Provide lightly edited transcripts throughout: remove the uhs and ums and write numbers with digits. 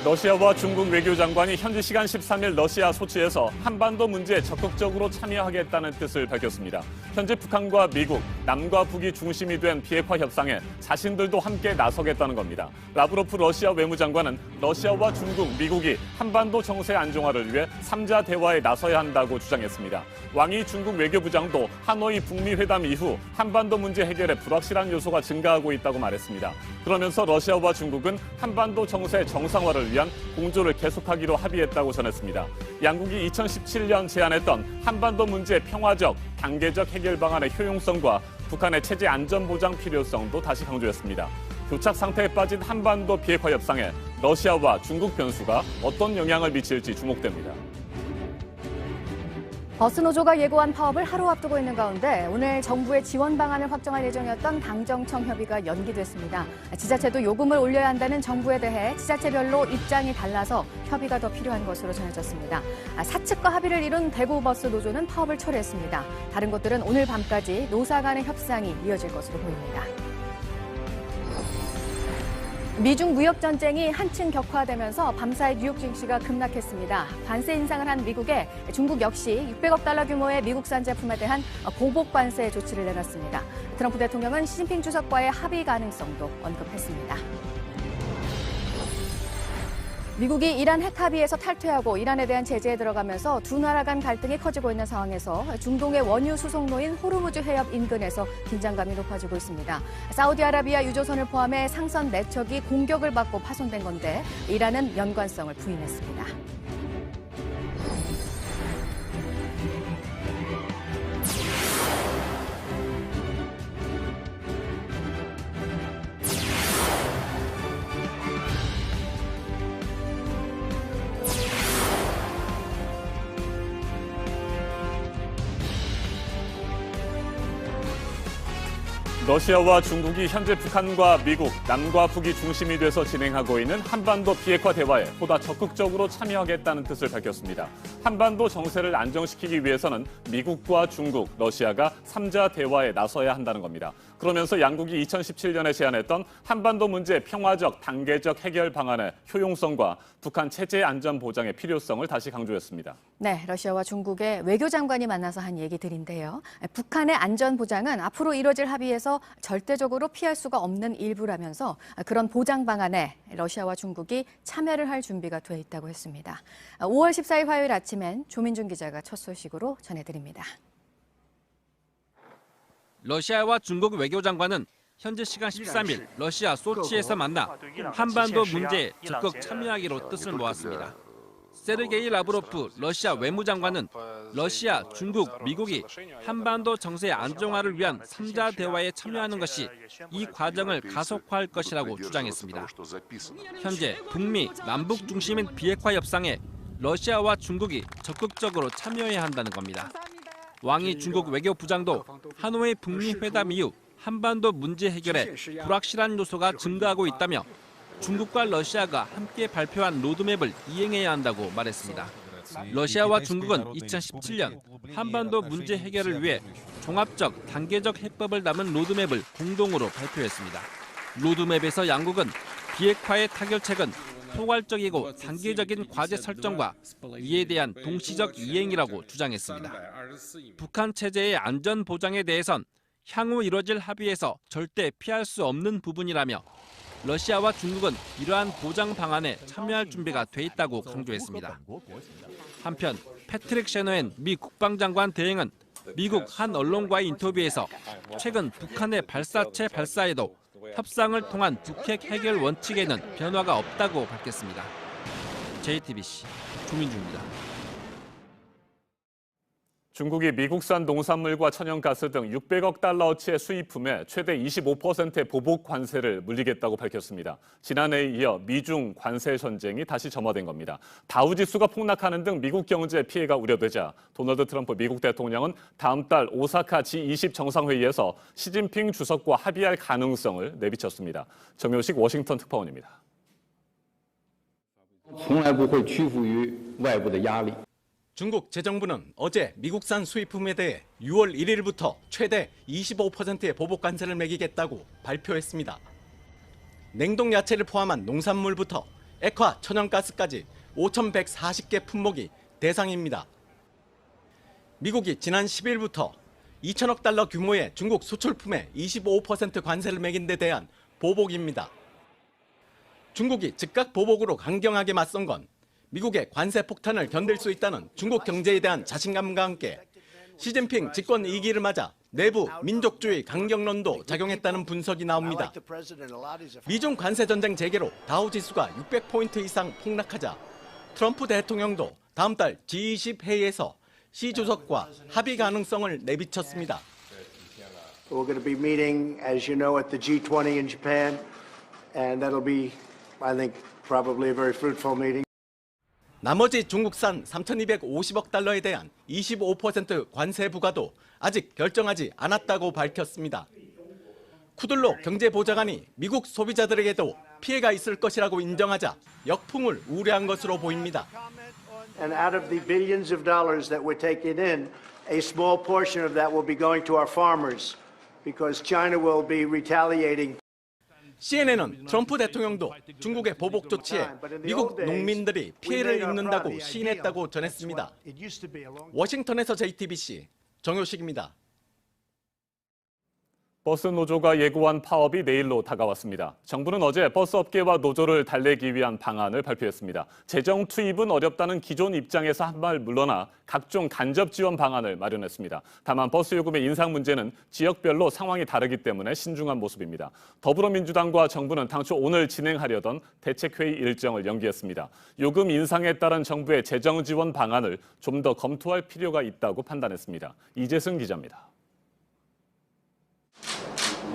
러시아와 중국 외교장관이 현지 시간 13일 러시아 소치에서 한반도 문제에 적극적으로 참여하겠다는 뜻을 밝혔습니다. 현재 북한과 미국, 남과 북이 중심이 된 비핵화 협상에 자신들도 함께 나서겠다는 겁니다. 라브로프 러시아 외무장관은 러시아와 중국, 미국이 한반도 정세 안정화를 위해 3자 대화에 나서야 한다고 주장했습니다. 왕이 중국 외교부장도 하노이 북미 회담 이후 한반도 문제 해결에 불확실한 요소가 증가하고 있다고 말했습니다. 그러면서 러시아와 중국은 한반도 정세 정상화를 위한 공조를 계속하기로 합의했다고 전했습니다. 양국이 2017년 제안했던 한반도 문제 평화적, 단계적 해결 방안의 효용성과 북한의 체제 안전 보장 필요성도 다시 강조했습니다. 교착 상태에 빠진 한반도 비핵화 협상에 러시아와 중국 변수가 어떤 영향을 미칠지 주목됩니다. 버스노조가 예고한 파업을 하루 앞두고 있는 가운데 오늘 정부의 지원 방안을 확정할 예정이었던 당정청 협의가 연기됐습니다. 지자체도 요금을 올려야 한다는 정부에 대해 지자체별로 입장이 달라서 협의가 더 필요한 것으로 전해졌습니다. 사측과 합의를 이룬 대구버스노조는 파업을 철회했습니다. 다른 곳들은 오늘 밤까지 노사 간의 협상이 이어질 것으로 보입니다. 미중 무역 전쟁이 한층 격화되면서 밤사이 뉴욕 증시가 급락했습니다. 관세 인상을 한 미국에 중국 역시 600억 달러 규모의 미국산 제품에 대한 보복 관세 조치를 내놨습니다. 트럼프 대통령은 시진핑 주석과의 합의 가능성도 언급했습니다. 미국이 이란 핵 합의에서 탈퇴하고 이란에 대한 제재에 들어가면서 두 나라 간 갈등이 커지고 있는 상황에서 중동의 원유 수송로인 호르무즈 해협 인근에서 긴장감이 높아지고 있습니다. 사우디아라비아 유조선을 포함해 상선 4척이 공격을 받고 파손된 건데 이란은 연관성을 부인했습니다. 러시아와 중국이 현재 북한과 미국, 남과 북이 중심이 돼서 진행하고 있는 한반도 비핵화 대화에 보다 적극적으로 참여하겠다는 뜻을 밝혔습니다. 한반도 정세를 안정시키기 위해서는 미국과 중국, 러시아가 3자 대화에 나서야 한다는 겁니다. 그러면서 양국이 2017년에 제안했던 한반도 문제 평화적, 단계적 해결 방안의 효용성과 북한 체제 안전 보장의 필요성을 다시 강조했습니다. 네, 러시아와 중국의 외교장관이 만나서 한 얘기들인데요. 북한의 안전 보장은 앞으로 이뤄질 합의에서 절대적으로 피할 수가 없는 일부라면서 그런 보장 방안에 러시아와 중국이 참여를 할 준비가 돼 있다고 했습니다. 5월 14일 화요일 아침엔 조민준 기자가 첫 소식으로 전해드립니다. 러시아와 중국 외교장관은 현지 시간 13일 러시아 소치에서 만나 한반도 문제에 적극 참여하기로 뜻을 모았습니다. 세르게이 라브로프 러시아 외무장관은 러시아, 중국, 미국이 한반도 정세 안정화를 위한 3자 대화에 참여하는 것이 이 과정을 가속화할 것이라고 주장했습니다. 현재 북미, 남북 중심인 비핵화 협상에 러시아와 중국이 적극적으로 참여해야 한다는 겁니다. 왕이 중국 외교부장도 하노이 북미 회담 이후 한반도 문제 해결에 불확실한 요소가 증가하고 있다며 중국과 러시아가 함께 발표한 로드맵을 이행해야 한다고 말했습니다. 러시아와 중국은 2017년 한반도 문제 해결을 위해 종합적, 단계적 해법을 담은 로드맵을 공동으로 발표했습니다. 로드맵에서 양국은 비핵화의 타결책은 포괄적이고 단계적인 과제 설정과 이에 대한 동시적 이행이라고 주장했습니다. 북한 체제의 안전 보장에 대해선 향후 이뤄질 합의에서 절대 피할 수 없는 부분이라며 러시아와 중국은 이러한 보장 방안에 참여할 준비가 돼 있다고 강조했습니다. 한편 패트릭 셰너엔 미 국방장관 대행은 미국 한 언론과의 인터뷰에서 최근 북한의 발사체 발사에도 협상을 통한 북핵 해결 원칙에는 변화가 없다고 밝혔습니다. JTBC 조민주입니다. 중국이 미국산 농산물과 천연가스 등 600억 달러어치의 수입품에 최대 25%의 보복 관세를 물리겠다고 밝혔습니다. 지난해에 이어 미중 관세 전쟁이 다시 점화된 겁니다. 다우지수가 폭락하는 등 미국 경제에 피해가 우려되자 도널드 트럼프 미국 대통령은 다음 달 오사카 G20 정상회의에서 시진핑 주석과 합의할 가능성을 내비쳤습니다. 정효식 워싱턴 특파원입니다. 从来不会屈服于外部的压力。 중국 재정부는 어제 미국산 수입품에 대해 6월 1일부터 최대 25%의 보복 관세를 매기겠다고 발표했습니다. 냉동 야채를 포함한 농산물부터 액화, 천연가스까지 5,140개 품목이 대상입니다. 미국이 지난 10일부터 2천억 달러 규모의 중국 수출품에 25% 관세를 매긴 데 대한 보복입니다. 중국이 즉각 보복으로 강경하게 맞선 건 미국의 관세 폭탄을 견딜 수 있다는 중국 경제에 대한 자신감과 함께 시진핑 집권 2기를 맞아 내부 민족주의 강경론도 작용했다는 분석이 나옵니다. 미중 관세 전쟁 재개로 다우 지수가 600포인트 이상 폭락하자 트럼프 대통령도 다음 달 G20 회의에서 시 주석과 합의 가능성을 내비쳤습니다. We're going to be meeting, as you know, at the G20 in Japan, and that'll be, I think, probably a very fruitful meeting. 나머지 중국산 3,250억 달러에 대한 25% 관세 부과도 아직 결정하지 않았다고 밝혔습니다. 쿠들로 경제보좌관이 미국 소비자들에게도 피해가 있을 것이라고 인정하자 역풍을 우려한 것으로 보입니다. And out of the billions of dollars that we're taking in, a small portion of that will be going to our farmers, because China will be retaliating. CNN은 트럼프 대통령도 중국의 보복 조치에 미국 농민들이 피해를 입는다고 시인했다고 전했습니다. 워싱턴에서 JTBC 정효식입니다. 버스 노조가 예고한 파업이 내일로 다가왔습니다. 정부는 어제 버스 업계와 노조를 달래기 위한 방안을 발표했습니다. 재정 투입은 어렵다는 기존 입장에서 한 발 물러나 각종 간접 지원 방안을 마련했습니다. 다만 버스 요금의 인상 문제는 지역별로 상황이 다르기 때문에 신중한 모습입니다. 더불어민주당과 정부는 당초 오늘 진행하려던 대책회의 일정을 연기했습니다. 요금 인상에 따른 정부의 재정 지원 방안을 좀 더 검토할 필요가 있다고 판단했습니다. 이재승 기자입니다.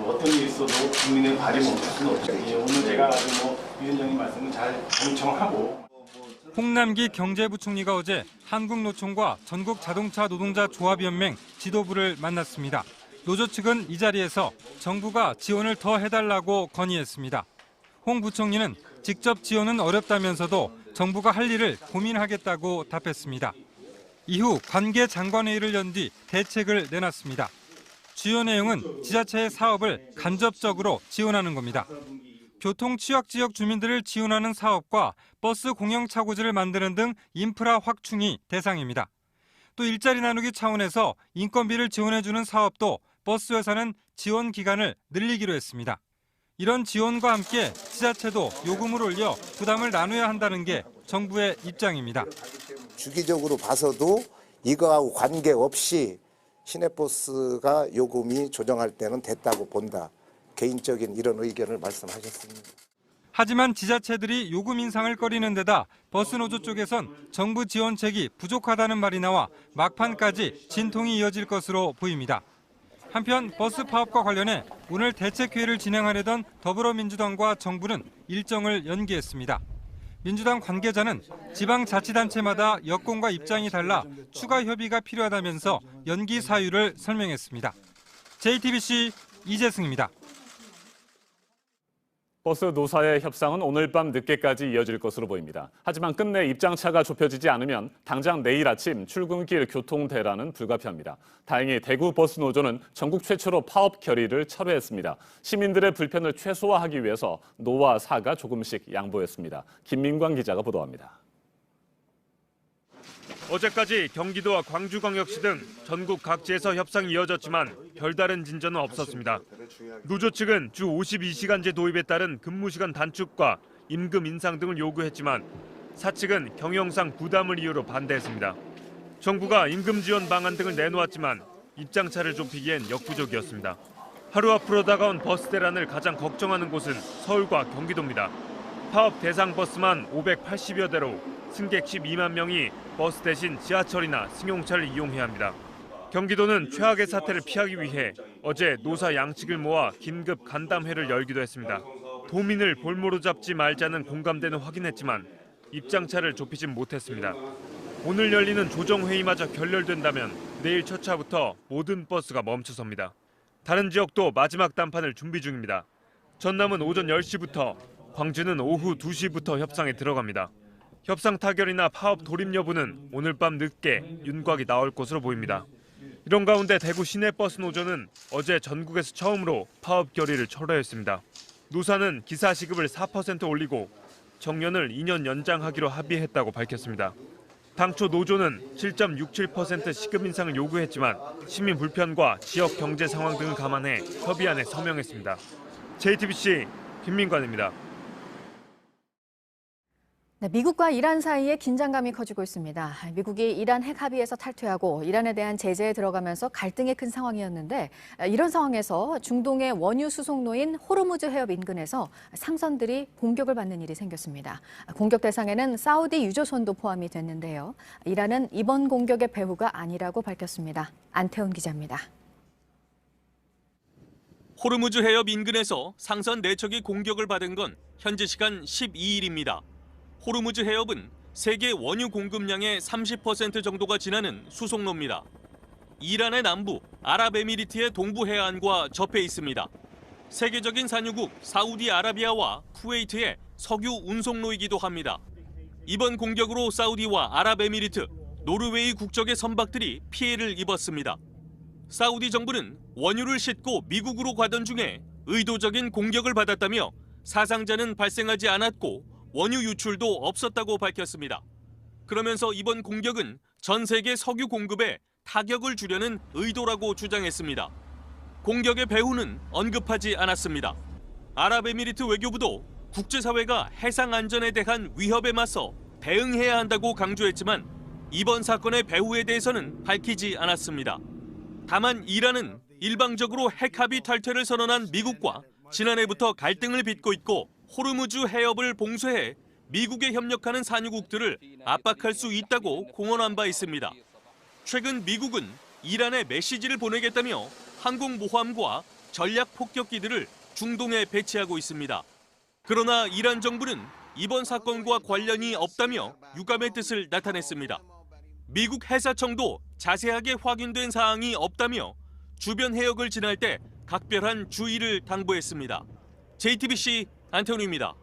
어떤 일이 있어도 국민의 발이 멈출 수는 없죠. 오늘 제가 아주 위원장님 말씀을 잘 경청하고. 홍남기 경제부총리가 어제 한국노총과 전국자동차 노동자 조합연맹 지도부를 만났습니다. 노조 측은 이 자리에서 정부가 지원을 더 해달라고 건의했습니다. 홍 부총리는 직접 지원은 어렵다면서도 정부가 할 일을 고민하겠다고 답했습니다. 이후 관계 장관회의를 연 뒤 대책을 내놨습니다. 주요 내용은 지자체의 사업을 간접적으로 지원하는 겁니다. 교통 취약 지역 주민들을 지원하는 사업과 버스 공영 차고지를 만드는 등 인프라 확충이 대상입니다. 또 일자리 나누기 차원에서 인건비를 지원해주는 사업도 버스 회사는 지원 기간을 늘리기로 했습니다. 이런 지원과 함께 지자체도 요금을 올려 부담을 나눠야 한다는 게 정부의 입장입니다. 주기적으로 봐서도 이거하고 관계없이 시내버스가 요금이 조정할 때는 됐다고 본다. 개인적인 이런 의견을 말씀하셨습니다. 하지만 지자체들이 요금 인상을 꺼리는 데다 버스노조 쪽에선 정부 지원책이 부족하다는 말이 나와 막판까지 진통이 이어질 것으로 보입니다. 한편 버스 파업과 관련해 오늘 대책회의를 진행하려던 더불어민주당과 정부는 일정을 연기했습니다. 민주당 관계자는 지방자치단체마다 여건과 입장이 달라 추가 협의가 필요하다면서 연기 사유를 설명했습니다. JTBC 이재승입니다. 버스 노사의 협상은 오늘 밤 늦게까지 이어질 것으로 보입니다. 하지만 끝내 입장차가 좁혀지지 않으면 당장 내일 아침 출근길 교통 대란은 불가피합니다. 다행히 대구 버스 노조는 전국 최초로 파업 결의를 철회했습니다. 시민들의 불편을 최소화하기 위해서 노와 사가 조금씩 양보했습니다. 김민광 기자가 보도합니다. 어제까지 경기도와 광주광역시 등 전국 각지에서 협상이 이어졌지만 별다른 진전은 없었습니다. 노조 측은 주 52시간제 도입에 따른 근무시간 단축과 임금 인상 등을 요구했지만 사측은 경영상 부담을 이유로 반대했습니다. 정부가 임금 지원 방안 등을 내놓았지만 입장차를 좁히기엔 역부족이었습니다. 하루 앞으로 다가온 버스 대란을 가장 걱정하는 곳은 서울과 경기도입니다. 파업 대상 버스만 580여 대로 승객 12만 명이 버스 대신 지하철이나 승용차를 이용해야 합니다. 경기도는 최악의 사태를 피하기 위해 어제 노사 양측을 모아 긴급 간담회를 열기도 했습니다. 도민을 볼모로 잡지 말자는 공감대는 확인했지만 입장차를 좁히진 못했습니다. 오늘 열리는 조정회의마저 결렬된다면 내일 첫 차부터 모든 버스가 멈춰섭니다. 다른 지역도 마지막 단판을 준비 중입니다. 전남은 오전 10시부터, 광주는 오후 2시부터 협상에 들어갑니다. 협상 타결이나 파업 돌입 여부는 오늘 밤 늦게 윤곽이 나올 것으로 보입니다. 이런 가운데 대구 시내버스 노조는 어제 전국에서 처음으로 파업 결의를 철회했습니다. 노사는 기사 시급을 4% 올리고 정년을 2년 연장하기로 합의했다고 밝혔습니다. 당초 노조는 7.67% 시급 인상을 요구했지만 시민 불편과 지역 경제 상황 등을 감안해 협의안에 서명했습니다. JTBC 김민관입니다. 네, 미국과 이란 사이에 긴장감이 커지고 있습니다. 미국이 이란 핵 합의에서 탈퇴하고 이란에 대한 제재에 들어가면서 갈등이 큰 상황이었는데 이런 상황에서 중동의 원유 수송로인 호르무즈 해협 인근에서 상선들이 공격을 받는 일이 생겼습니다. 공격 대상에는 사우디 유조선도 포함이 됐는데요. 이란은 이번 공격의 배후가 아니라고 밝혔습니다. 안태훈 기자입니다. 호르무즈 해협 인근에서 상선 4척이 공격을 받은 건 현지 시간 12일입니다. 호르무즈 해협은 세계 원유 공급량의 30% 정도가 지나는 수송로입니다. 이란의 남부, 아랍에미리트의 동부 해안과 접해 있습니다. 세계적인 산유국 사우디아라비아와 쿠웨이트의 석유 운송로이기도 합니다. 이번 공격으로 사우디와 아랍에미리트, 노르웨이 국적의 선박들이 피해를 입었습니다. 사우디 정부는 원유를 싣고 미국으로 가던 중에 의도적인 공격을 받았다며 사상자는 발생하지 않았고 원유 유출도 없었다고 밝혔습니다. 그러면서 이번 공격은 전 세계 석유 공급에 타격을 주려는 의도라고 주장했습니다. 공격의 배후는 언급하지 않았습니다. 아랍에미리트 외교부도 국제사회가 해상 안전에 대한 위협에 맞서 대응해야 한다고 강조했지만 이번 사건의 배후에 대해서는 밝히지 않았습니다. 다만 이란은 일방적으로 핵 합의 탈퇴를 선언한 미국과 지난해부터 갈등을 빚고 있고 호르무즈 해협을 봉쇄해 미국에 협력하는 산유국들을 압박할 수 있다고 공언한 바 있습니다. 최근 미국은 이란에 메시지를 보내겠다며 항공모함과 전략폭격기들을 중동에 배치하고 있습니다. 그러나 이란 정부는 이번 사건과 관련이 없다며 유감의 뜻을 나타냈습니다. 미국 해사청도 자세하게 확인된 사항이 없다며 주변 해역을 지날 때 각별한 주의를 당부했습니다. JTBC 안태훈입니다.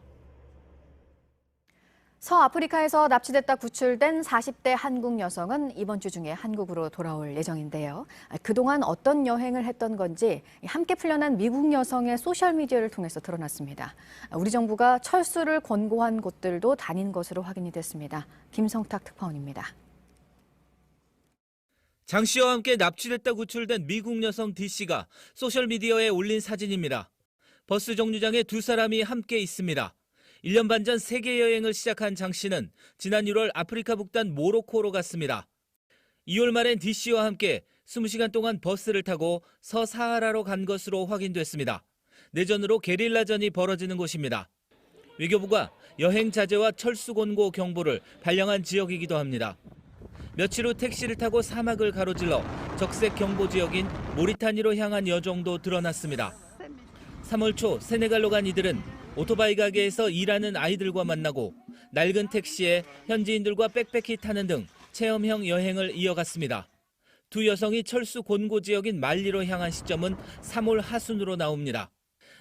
서아프리카에서 납치됐다 구출된 40대 한국 여성은 이번 주 중에 한국으로 돌아올 예정인데요. 그동안 어떤 여행을 했던 건지 함께 풀려난 미국 여성의 소셜미디어를 통해서 드러났습니다. 우리 정부가 철수를 권고한 곳들도 다닌 것으로 확인이 됐습니다. 김성탁 특파원입니다. 장 씨와 함께 납치됐다 구출된 미국 여성 D 씨가 소셜미디어에 올린 사진입니다. 버스 정류장에 두 사람이 함께 있습니다. 1년 반 전 세계 여행을 시작한 장 씨는 지난 1월 아프리카 북단 모로코로 갔습니다. 2월 말엔 D 씨와 함께 20시간 동안 버스를 타고 서사하라로 간 것으로 확인됐습니다. 내전으로 게릴라전이 벌어지는 곳입니다. 외교부가 여행 자제와 철수 권고 경보를 발령한 지역이기도 합니다. 며칠 후 택시를 타고 사막을 가로질러 적색 경보 지역인 모리타니로 향한 여정도 드러났습니다. 3월 초 세네갈로 간 이들은 오토바이 가게에서 일하는 아이들과 만나고 낡은 택시에 현지인들과 백패키 타는 등 체험형 여행을 이어갔습니다. 두 여성이 철수 권고 지역인 말리로 향한 시점은 3월 하순으로 나옵니다.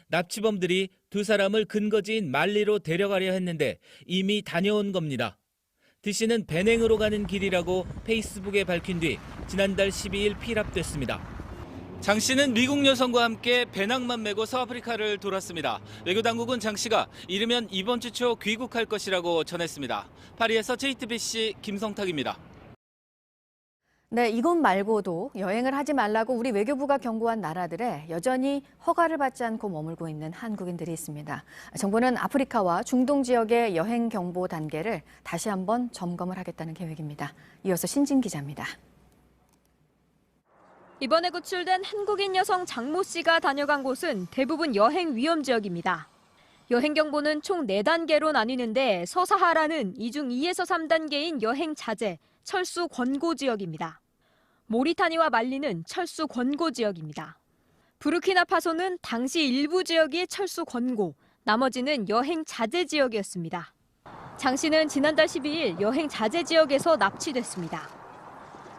납치범들이 두 사람을 근거지인 말리로 데려가려 했는데 이미 다녀온 겁니다. D 씨는 배냉으로 가는 길이라고 페이스북에 밝힌 뒤 지난달 12일 피랍됐습니다. 장 씨는 미국 여성과 함께 배낭만 메고 서아프리카를 돌았습니다. 외교당국은 장 씨가 이르면 이번 주 초 귀국할 것이라고 전했습니다. 파리에서 JTBC 김성탁입니다. 네, 이곳 말고도 여행을 하지 말라고 우리 외교부가 경고한 나라들에 여전히 허가를 받지 않고 머물고 있는 한국인들이 있습니다. 정부는 아프리카와 중동 지역의 여행 경보 단계를 다시 한번 점검을 하겠다는 계획입니다. 이어서 신진 기자입니다. 이번에 구출된 한국인 여성 장모 씨가 다녀간 곳은 대부분 여행 위험 지역입니다. 여행 경보는 총 4단계로 나뉘는데 서사하라는 이 중 2에서 3단계인 여행 자제, 철수 권고 지역입니다. 모리타니와 말리는 철수 권고 지역입니다. 부르키나파소는 당시 일부 지역이 철수 권고, 나머지는 여행 자제 지역이었습니다. 장 씨는 지난달 12일 여행 자제 지역에서 납치됐습니다.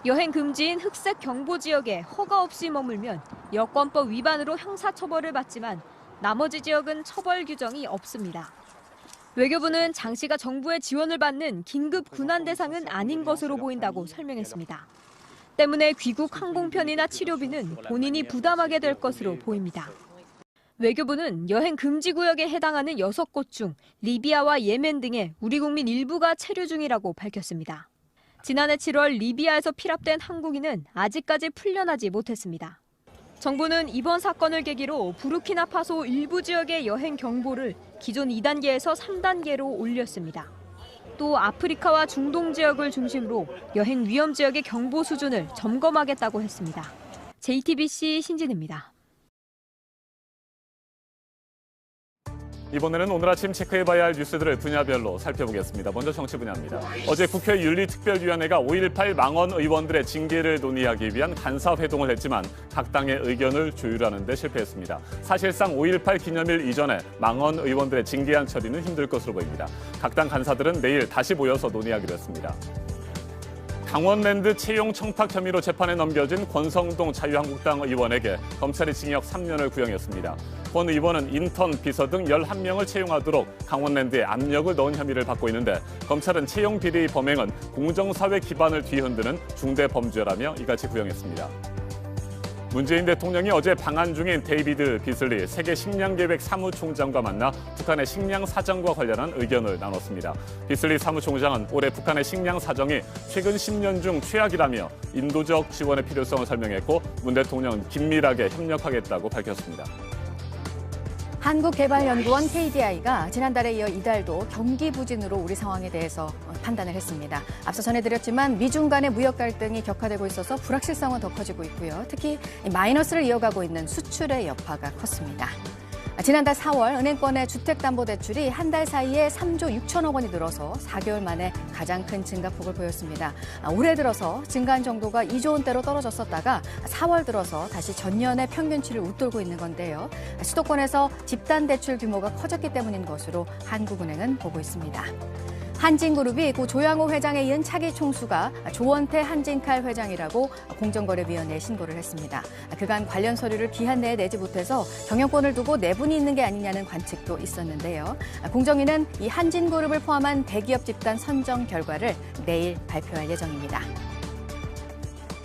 여행 금지인 흑색 경보 지역에 허가 없이 머물면 여권법 위반으로 형사처벌을 받지만 나머지 지역은 처벌 규정이 없습니다. 외교부는 장 씨가 정부의 지원을 받는 긴급 군환 대상은 아닌 것으로 보인다고 설명했습니다. 때문에 귀국 항공편이나 치료비는 본인이 부담하게 될 것으로 보입니다. 외교부는 여행 금지 구역에 해당하는 6곳 중 리비아와 예멘 등에 우리 국민 일부가 체류 중이라고 밝혔습니다. 지난해 7월 리비아에서 피랍된 한국인은 아직까지 풀려나지 못했습니다. 정부는 이번 사건을 계기로 부르키나파소 일부 지역의 여행 경보를 기존 2단계에서 3단계로 올렸습니다. 또 아프리카와 중동 지역을 중심으로 여행 위험 지역의 경보 수준을 점검하겠다고 했습니다. JTBC 신진입니다. 이번에는 오늘 아침 체크해봐야 할 뉴스들을 분야별로 살펴보겠습니다. 먼저 정치 분야입니다. 어제 국회 윤리특별위원회가 5.18 망언 의원들의 징계를 논의하기 위한 간사회동을 했지만 각 당의 의견을 조율하는 데 실패했습니다. 사실상 5.18 기념일 이전에 망언 의원들의 징계안 처리는 힘들 것으로 보입니다. 각 당 간사들은 내일 다시 모여서 논의하기로 했습니다. 강원랜드 채용 청탁 혐의로 재판에 넘겨진 권성동 자유한국당 의원에게 검찰이 징역 3년을 구형했습니다. 권 의원은 인턴, 비서 등 11명을 채용하도록 강원랜드에 압력을 넣은 혐의를 받고 있는데 검찰은 채용 비리 범행은 공정사회 기반을 뒤흔드는 중대범죄라며 이같이 구형했습니다. 문재인 대통령이 어제 방한 중인 데이비드 비슬리 세계 식량계획 사무총장과 만나 북한의 식량 사정과 관련한 의견을 나눴습니다. 비슬리 사무총장은 올해 북한의 식량 사정이 최근 10년 중 최악이라며 인도적 지원의 필요성을 설명했고 문 대통령은 긴밀하게 협력하겠다고 밝혔습니다. 한국개발연구원 KDI가 지난달에 이어 이달도 경기 부진으로 우리 상황에 대해서 판단을 했습니다. 앞서 전해드렸지만 미중 간의 무역 갈등이 격화되고 있어서 불확실성은 더 커지고 있고요. 특히 마이너스를 이어가고 있는 수출의 여파가 컸습니다. 지난달 4월 은행권의 주택담보대출이 한 달 사이에 3조 6천억 원이 늘어서 4개월 만에 가장 큰 증가폭을 보였습니다. 올해 들어서 증가한 정도가 2조 원대로 떨어졌었다가 4월 들어서 다시 전년의 평균치를 웃돌고 있는 건데요. 수도권에서 집단대출 규모가 커졌기 때문인 것으로 한국은행은 보고 있습니다. 한진그룹이 고 조양호 회장에 이은 차기 총수가 조원태 한진칼 회장이라고 공정거래위원회에 신고를 했습니다. 그간 관련 서류를 기한 내에 내지 못해서 경영권을 두고 내분이 있는 게 아니냐는 관측도 있었는데요. 공정위는 이 한진그룹을 포함한 대기업 집단 선정 결과를 내일 발표할 예정입니다.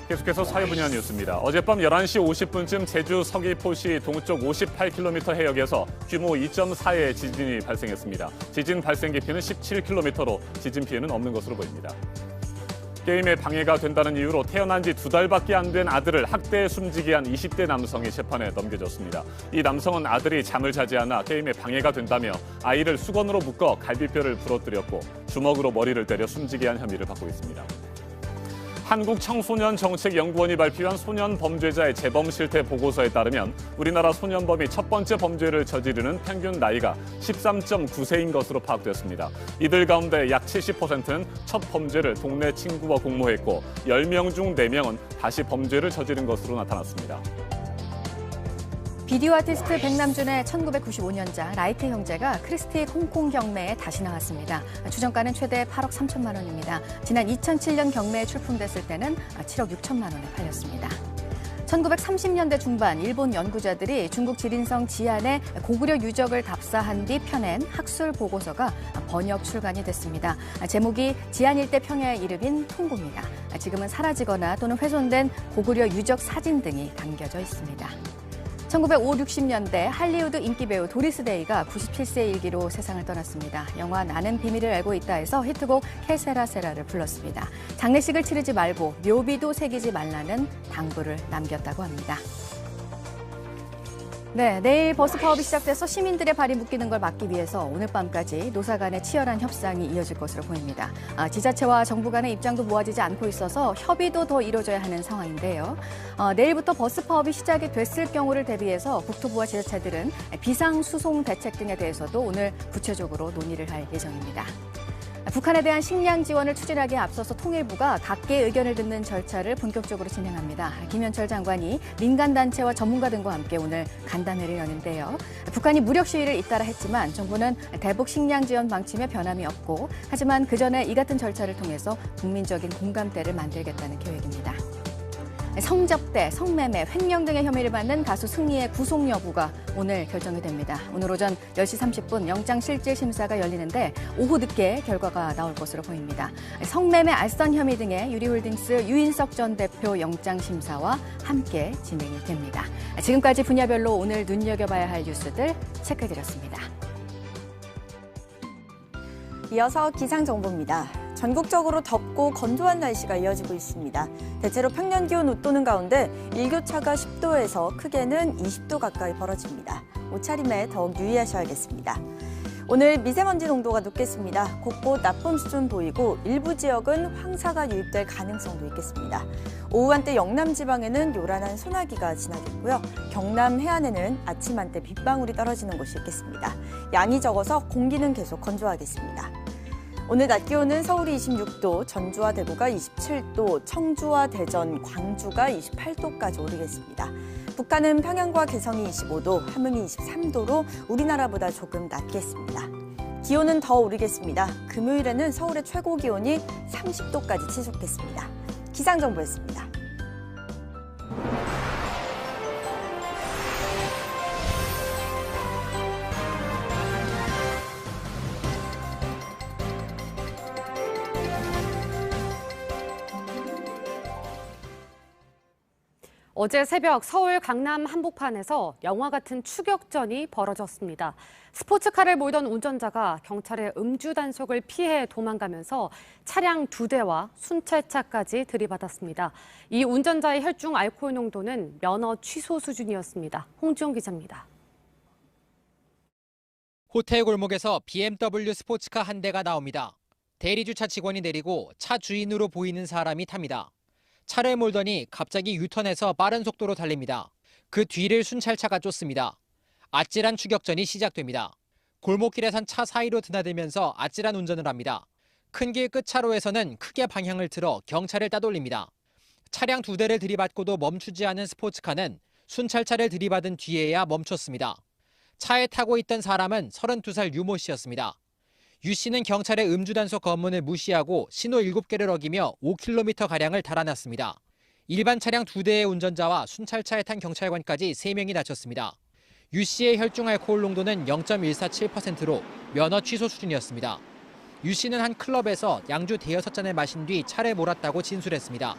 계속해서 사회 분야 뉴스입니다. 어젯밤 11시 50분쯤 제주 서귀포시 동쪽 58km 해역에서 규모 2.4의 지진이 발생했습니다. 지진 발생 깊이는 17km로 지진 피해는 없는 것으로 보입니다. 게임에 방해가 된다는 이유로 태어난 지 2달밖에 안 된 아들을 학대해 숨지게 한 20대 남성이 재판에 넘겨졌습니다. 이 남성은 아들이 잠을 자지 않아 게임에 방해가 된다며 아이를 수건으로 묶어 갈비뼈를 부러뜨렸고 주먹으로 머리를 때려 숨지게 한 혐의를 받고 있습니다. 한국청소년정책연구원이 발표한 소년 범죄자의 재범 실태 보고서에 따르면 우리나라 소년범이 첫 번째 범죄를 저지르는 평균 나이가 13.9세인 것으로 파악됐습니다. 이들 가운데 약 70%는 첫 범죄를 동네 친구와 공모했고 10명 중 4명은 다시 범죄를 저지른 것으로 나타났습니다. 비디오 아티스트 백남준의 1995년작 라이트 형제가 크리스티 홍콩 경매에 다시 나왔습니다. 주정가는 최대 8억 3천만 원입니다. 지난 2007년 경매에 출품됐을 때는 7억 6천만 원에 팔렸습니다. 1930년대 중반 일본 연구자들이 중국 지린성 지안의 고구려 유적을 답사한 뒤 펴낸 학술 보고서가 번역 출간이 됐습니다. 제목이 지안 일대 평야의 이름인 통구입니다. 지금은 사라지거나 또는 훼손된 고구려 유적 사진 등이 담겨져 있습니다. 1950-60년대 할리우드 인기배우 도리스 데이가 97세 일기로 세상을 떠났습니다. 영화 나는 비밀을 알고 있다에서 히트곡 케세라세라를 불렀습니다. 장례식을 치르지 말고 묘비도 새기지 말라는 당부를 남겼다고 합니다. 네, 내일 버스 파업이 시작돼서 시민들의 발이 묶이는 걸 막기 위해서 오늘 밤까지 노사 간의 치열한 협상이 이어질 것으로 보입니다. 지자체와 정부 간의 입장도 모아지지 않고 있어서 협의도 더 이루어져야 하는 상황인데요. 내일부터 버스 파업이 시작이 됐을 경우를 대비해서 국토부와 지자체들은 비상수송 대책 등에 대해서도 오늘 구체적으로 논의를 할 예정입니다. 북한에 대한 식량 지원을 추진하기에 앞서서 통일부가 각계의 의견을 듣는 절차를 본격적으로 진행합니다. 김현철 장관이 민간단체와 전문가 등과 함께 오늘 간담회를 여는데요. 북한이 무력 시위를 잇따라 했지만 정부는 대북 식량 지원 방침에 변함이 없고 하지만 그 전에 이 같은 절차를 통해서 국민적인 공감대를 만들겠다는 계획입니다. 성접대, 성매매, 횡령 등의 혐의를 받는 가수 승리의 구속 여부가 오늘 결정이 됩니다. 오늘 오전 10시 30분 영장실질심사가 열리는데 오후 늦게 결과가 나올 것으로 보입니다. 성매매 알선 혐의 등의 유리홀딩스 유인석 전 대표 영장심사와 함께 진행이 됩니다. 지금까지 분야별로 오늘 눈여겨봐야 할 뉴스들 체크해드렸습니다. 이어서 기상정보입니다. 전국적으로 덥고 건조한 날씨가 이어지고 있습니다. 대체로 평년 기온 웃도는 가운데 일교차가 10도에서 크게는 20도 가까이 벌어집니다. 옷차림에 더욱 유의하셔야겠습니다. 오늘 미세먼지 농도가 높겠습니다. 곳곳 나쁨 수준 보이고 일부 지역은 황사가 유입될 가능성도 있겠습니다. 오후 한때 영남 지방에는 요란한 소나기가 지나겠고요. 경남 해안에는 아침 한때 빗방울이 떨어지는 곳이 있겠습니다. 양이 적어서 공기는 계속 건조하겠습니다. 오늘 낮 기온은 서울이 26도, 전주와 대구가 27도, 청주와 대전, 광주가 28도까지 오르겠습니다. 북한은 평양과 개성이 25도, 함흥이 23도로 우리나라보다 조금 낮겠습니다. 기온은 더 오르겠습니다. 금요일에는 서울의 최고 기온이 30도까지 치솟겠습니다. 기상정보였습니다. 어제 새벽 서울 강남 한복판에서 영화 같은 추격전이 벌어졌습니다. 스포츠카를 몰던 운전자가 경찰의 음주 단속을 피해 도망가면서 차량 2대와 순찰차까지 들이받았습니다. 이 운전자의 혈중 알코올 농도는 면허 취소 수준이었습니다. 홍지용 기자입니다. 호텔 골목에서 BMW 스포츠카 한 대가 나옵니다. 대리주차 직원이 내리고 차 주인으로 보이는 사람이 탑니다. 차를 몰더니 갑자기 유턴해서 빠른 속도로 달립니다. 그 뒤를 순찰차가 쫓습니다. 아찔한 추격전이 시작됩니다. 골목길에선 차 사이로 드나들면서 아찔한 운전을 합니다. 큰 길 끝차로에서는 크게 방향을 틀어 경찰을 따돌립니다. 차량 2대를 들이받고도 멈추지 않은 스포츠카는 순찰차를 들이받은 뒤에야 멈췄습니다. 차에 타고 있던 사람은 32살 유모 씨였습니다. 유 씨는 경찰의 음주단속 검문을 무시하고 신호 7개를 어기며 5km가량을 달아났습니다. 일반 차량 2대의 운전자와 순찰차에 탄 경찰관까지 3명이 다쳤습니다. 유 씨의 혈중 알코올 농도는 0.147%로 면허 취소 수준이었습니다. 유 씨는 한 클럽에서 양주 대여섯 잔을 마신 뒤 차를 몰았다고 진술했습니다.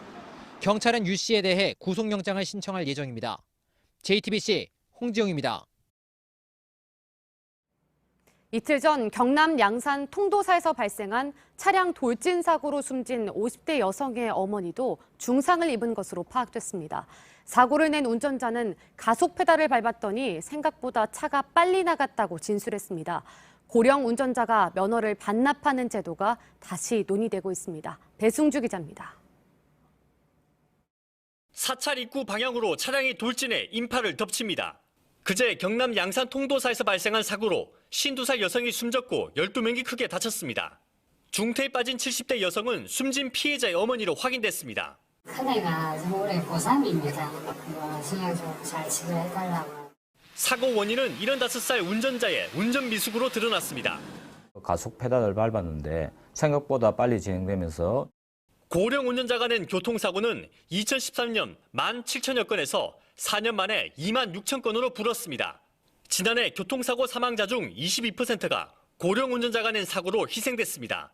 경찰은 유 씨에 대해 구속영장을 신청할 예정입니다. JTBC 홍지용입니다. 이틀 전 경남 양산 통도사에서 발생한 차량 돌진 사고로 숨진 50대 여성의 어머니도 중상을 입은 것으로 파악됐습니다. 사고를 낸 운전자는 가속 페달을 밟았더니 생각보다 차가 빨리 나갔다고 진술했습니다. 고령 운전자가 면허를 반납하는 제도가 다시 논의되고 있습니다. 배승주 기자입니다. 사찰 입구 방향으로 차량이 돌진해 인파를 덮칩니다. 그제 경남 양산 통도사에서 발생한 사고로 52살 여성이 숨졌고 12명이 크게 다쳤습니다. 중태에 빠진 70대 여성은 숨진 피해자의 어머니로 확인됐습니다. 큰애가 올해 고3입니다. 신경 좀 잘 치료해달라고. 사고 원인은 75살 운전자의 운전 미숙으로 드러났습니다. 가속 페달을 밟았는데 생각보다 빨리 진행되면서 고령 운전자가 낸 교통사고는 2013년 17,000여 건에서 4년 만에 26,000건으로 불었습니다. 지난해 교통사고 사망자 중 22%가 고령 운전자가 낸 사고로 희생됐습니다.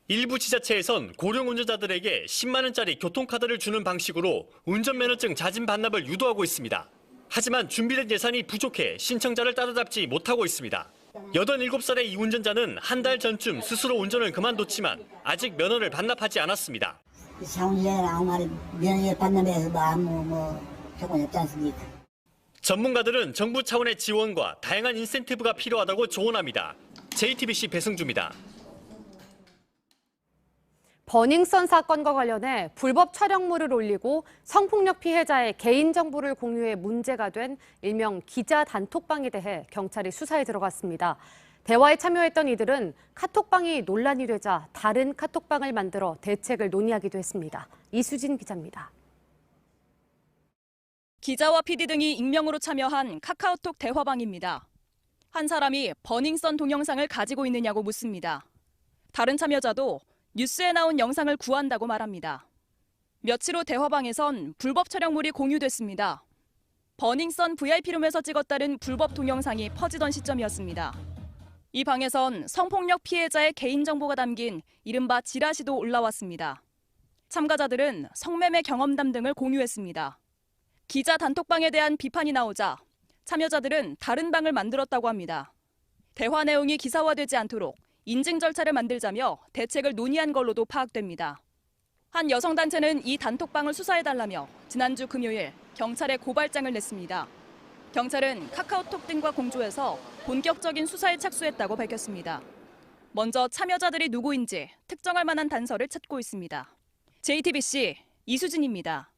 일부 지자체에선 고령 운전자들에게 10만 원짜리 교통카드를 주는 방식으로 운전면허증 자진 반납을 유도하고 있습니다. 하지만 준비된 예산이 부족해 신청자를 따라잡지 못하고 있습니다. 87살의 이 운전자는 한 달 전쯤 스스로 운전을 그만뒀지만 아직 면허를 반납하지 않았습니다. 면허 반납해서 아무 조건이 없지 않습니까? 전문가들은 정부 차원의 지원과 다양한 인센티브가 필요하다고 조언합니다. JTBC 배승주입니다. 버닝썬 사건과 관련해 불법 촬영물을 올리고 성폭력 피해자의 개인정보를 공유해 문제가 된 일명 기자 단톡방에 대해 경찰이 수사에 들어갔습니다. 대화에 참여했던 이들은 카톡방이 논란이 되자 다른 카톡방을 만들어 대책을 논의하기도 했습니다. 이수진 기자입니다. 기자와 PD 등이 익명으로 참여한 카카오톡 대화방입니다. 한 사람이 버닝썬 동영상을 가지고 있느냐고 묻습니다. 다른 참여자도 뉴스에 나온 영상을 구한다고 말합니다. 며칠 후 대화방에선 불법 촬영물이 공유됐습니다. 버닝썬 VIP룸에서 찍었다는 불법 동영상이 퍼지던 시점이었습니다. 이 방에선 성폭력 피해자의 개인정보가 담긴 이른바 지라시도 올라왔습니다. 참가자들은 성매매 경험담 등을 공유했습니다. 기자 단톡방에 대한 비판이 나오자 참여자들은 다른 방을 만들었다고 합니다. 대화 내용이 기사화되지 않도록 인증 절차를 만들자며 대책을 논의한 걸로도 파악됩니다. 한 여성단체는 이 단톡방을 수사해달라며 지난주 금요일 경찰에 고발장을 냈습니다. 경찰은 카카오톡 등과 공조해서 본격적인 수사에 착수했다고 밝혔습니다. 먼저 참여자들이 누구인지 특정할 만한 단서를 찾고 있습니다. JTBC 이수진입니다.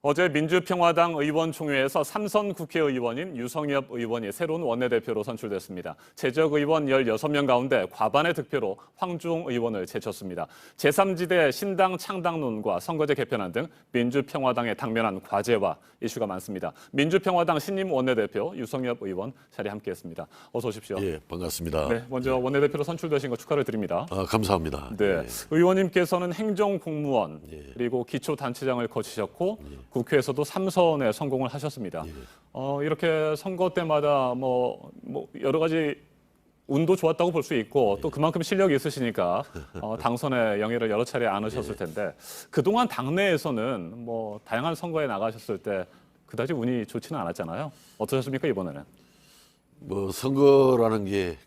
어제 민주평화당 의원총회에서 삼선 국회의원인 유성엽 의원이 새로운 원내대표로 선출됐습니다. 재적 의원 16명 가운데 과반의 득표로 황주홍 의원을 제쳤습니다. 제3지대 신당 창당론과 선거제 개편안 등 민주평화당의 당면한 과제와 이슈가 많습니다. 민주평화당 신임 원내대표 유성엽 의원 자리에 함께했습니다. 어서 오십시오. 예, 반갑습니다. 네, 먼저 원내대표로 선출되신 거 축하를 드립니다. 감사합니다. 네, 예. 의원님께서는 행정공무원 그리고 기초단체장을 거치셨고 국회에서도 3선에 성공을 하셨습니다. 이렇게 선거 때마다 뭐 여러 가지 운도 좋았다고 볼 수 있고 또 그만큼 실력이 있으시니까 당선의 영예를 여러 차례 안으셨을 텐데 그동안 당내에서는 뭐 다양한 선거에 나가셨을 때 그다지 운이 좋지는 않았잖아요. 어떠셨습니까 이번에는? 뭐 선거라는 게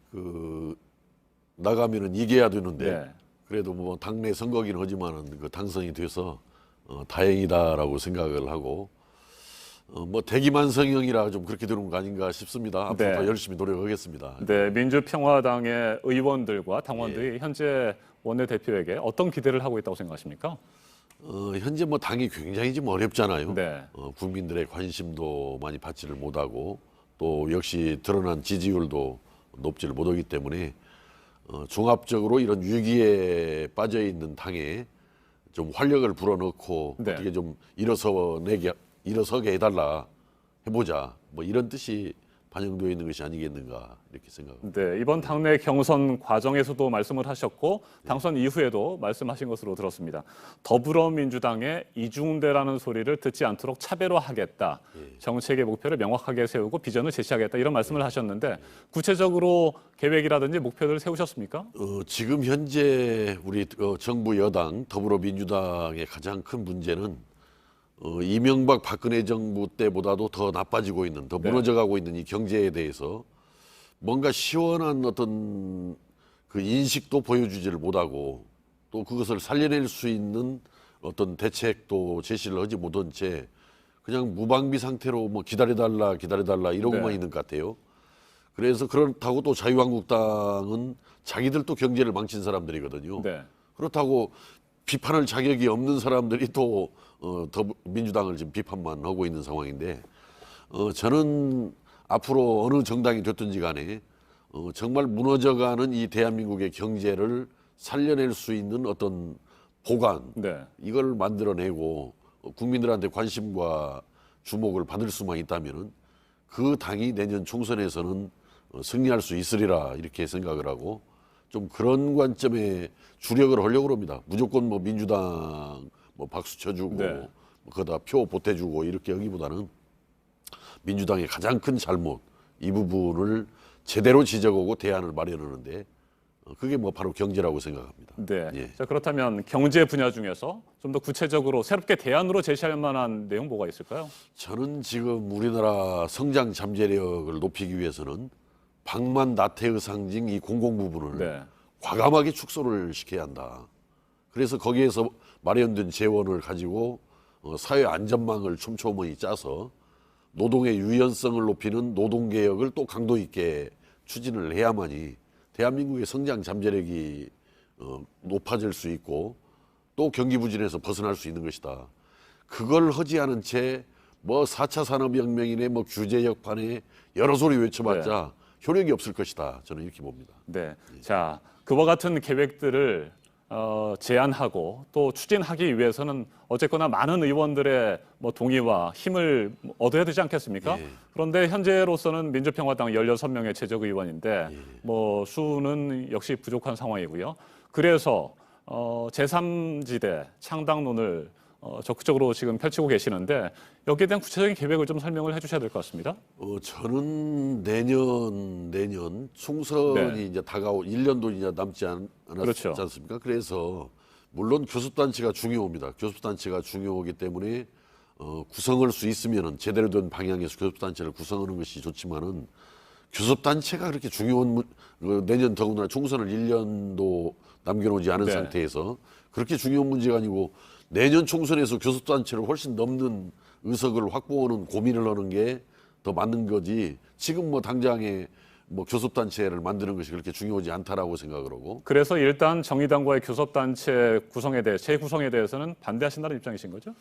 나가면은 이겨야 되는데 네. 그래도 뭐 당내 선거긴 하지만은 그 당선이 돼서 다행이다라고 생각을 하고 뭐 대기만성형이라 좀 그렇게 되는 거 아닌가 싶습니다. 앞으로 네. 더 열심히 노력하겠습니다. 네, 민주평화당의 의원들과 당원들이 현재 원내대표에게 어떤 기대를 하고 있다고 생각하십니까? 현재 뭐 당이 굉장히 좀 어렵잖아요. 네. 국민들의 관심도 많이 받지를 못하고 또 역시 드러난 지지율도 높지를 못하기 때문에 종합적으로 이런 위기에 빠져 있는 당에 좀 활력을 불어넣고 네. 어떻게 좀 일어서게 해달라 해보자 뭐 이런 뜻이 반영되어 있는 것이 아니겠는가 이렇게 생각합니다. 네, 이번 당내 경선 과정에서도 말씀을 하셨고 당선 이후에도 말씀하신 것으로 들었습니다. 더불어민주당의 이중대라는 소리를 듣지 않도록 차별화하겠다. 정책의 목표를 명확하게 세우고 비전을 제시하겠다. 이런 말씀을 하셨는데 구체적으로 계획이라든지 목표를 세우셨습니까? 지금 현재 우리 정부 여당 더불어민주당의 가장 큰 문제는 이명박 박근혜 정부 때보다도 더 나빠지고 있는, 더 무너져가고 있는 이 경제에 대해서 뭔가 시원한 어떤 그 인식도 보여주지를 못하고 또 그것을 살려낼 수 있는 어떤 대책도 제시를 하지 못한 채 그냥 무방비 상태로 뭐 기다려달라 이러고만 있는 것 같아요. 그래서 그렇다고 또 자유한국당은 자기들도 경제를 망친 사람들이거든요. 그렇다고 비판할 자격이 없는 사람들이 또 민주당을 지금 비판만 하고 있는 상황인데 저는 앞으로 어느 정당이 됐든지 간에 정말 무너져가는 이 대한민국의 경제를 살려낼 수 있는 어떤 보관 이걸 만들어내고 국민들한테 관심과 주목을 받을 수만 있다면 그 당이 내년 총선에서는 승리할 수 있으리라 이렇게 생각을 하고 좀 그런 관점에 주력을 하려고 합니다. 무조건 뭐 민주당 뭐 박수 쳐주고 거기다 표 보태주고 이렇게 하기보다는 민주당의 가장 큰 잘못 이 부분을 제대로 지적하고 대안을 마련하는데 그게 뭐 바로 경제라고 생각합니다. 네. 자, 그렇다면 경제 분야 중에서 좀 더 구체적으로 새롭게 대안으로 제시할 만한 내용 뭐가 있을까요? 저는 지금 우리나라 성장 잠재력을 높이기 위해서는 방만 나태의 상징 이 공공 부분을 과감하게 축소를 시켜야 한다. 그래서 거기에서 마련된 재원을 가지고 사회 안전망을 촘촘히 짜서 노동의 유연성을 높이는 노동개혁을 또 강도 있게 추진을 해야만이 대한민국의 성장 잠재력이 높아질 수 있고 또 경기 부진에서 벗어날 수 있는 것이다. 그걸 하지 않은 채 뭐 4차 산업혁명이네 뭐 규제 역판에 여러 소리 외쳐봤자 효력이 없을 것이다. 저는 이렇게 봅니다. 네. 자, 그와 같은 계획들을 제안하고 또 추진하기 위해서는 어쨌거나 많은 의원들의 뭐 동의와 힘을 얻어야 되지 않겠습니까? 그런데 현재로서는 민주평화당 16명의 재적 의원인데 뭐 수는 역시 부족한 상황이고요. 그래서 제3지대 창당론을 적극적으로 지금 펼치고 계시는데 여기에 대한 구체적인 계획을 좀 설명을 해주셔야 될 것 같습니다. 저는 내년 총선이 네. 이제 다가오 1년도 이제 남지 않았지 그렇죠. 않습니까? 그래서 물론 교섭단체가 중요합니다. 교섭단체가 중요하기 때문에 구성할 수 있으면은 제대로 된 방향에서 교섭단체를 구성하는 것이 좋지만은 교섭단체가 그렇게 중요한 내년 더군다나 총선을 1년도 남겨놓지 않은 네. 상태에서 그렇게 중요한 문제가 아니고 내년 총선에서 교섭단체를 훨씬 넘는 의석을 확보하는 고민을 하는 게 더 맞는 거지 지금 뭐 당장에 뭐 교섭단체를 만드는 것이 그렇게 중요하지 않다라고 생각을 하고 그래서 일단 정의당과의 교섭단체 구성에 대해 재구성에 대해서는 반대하신다는 입장이신 거죠?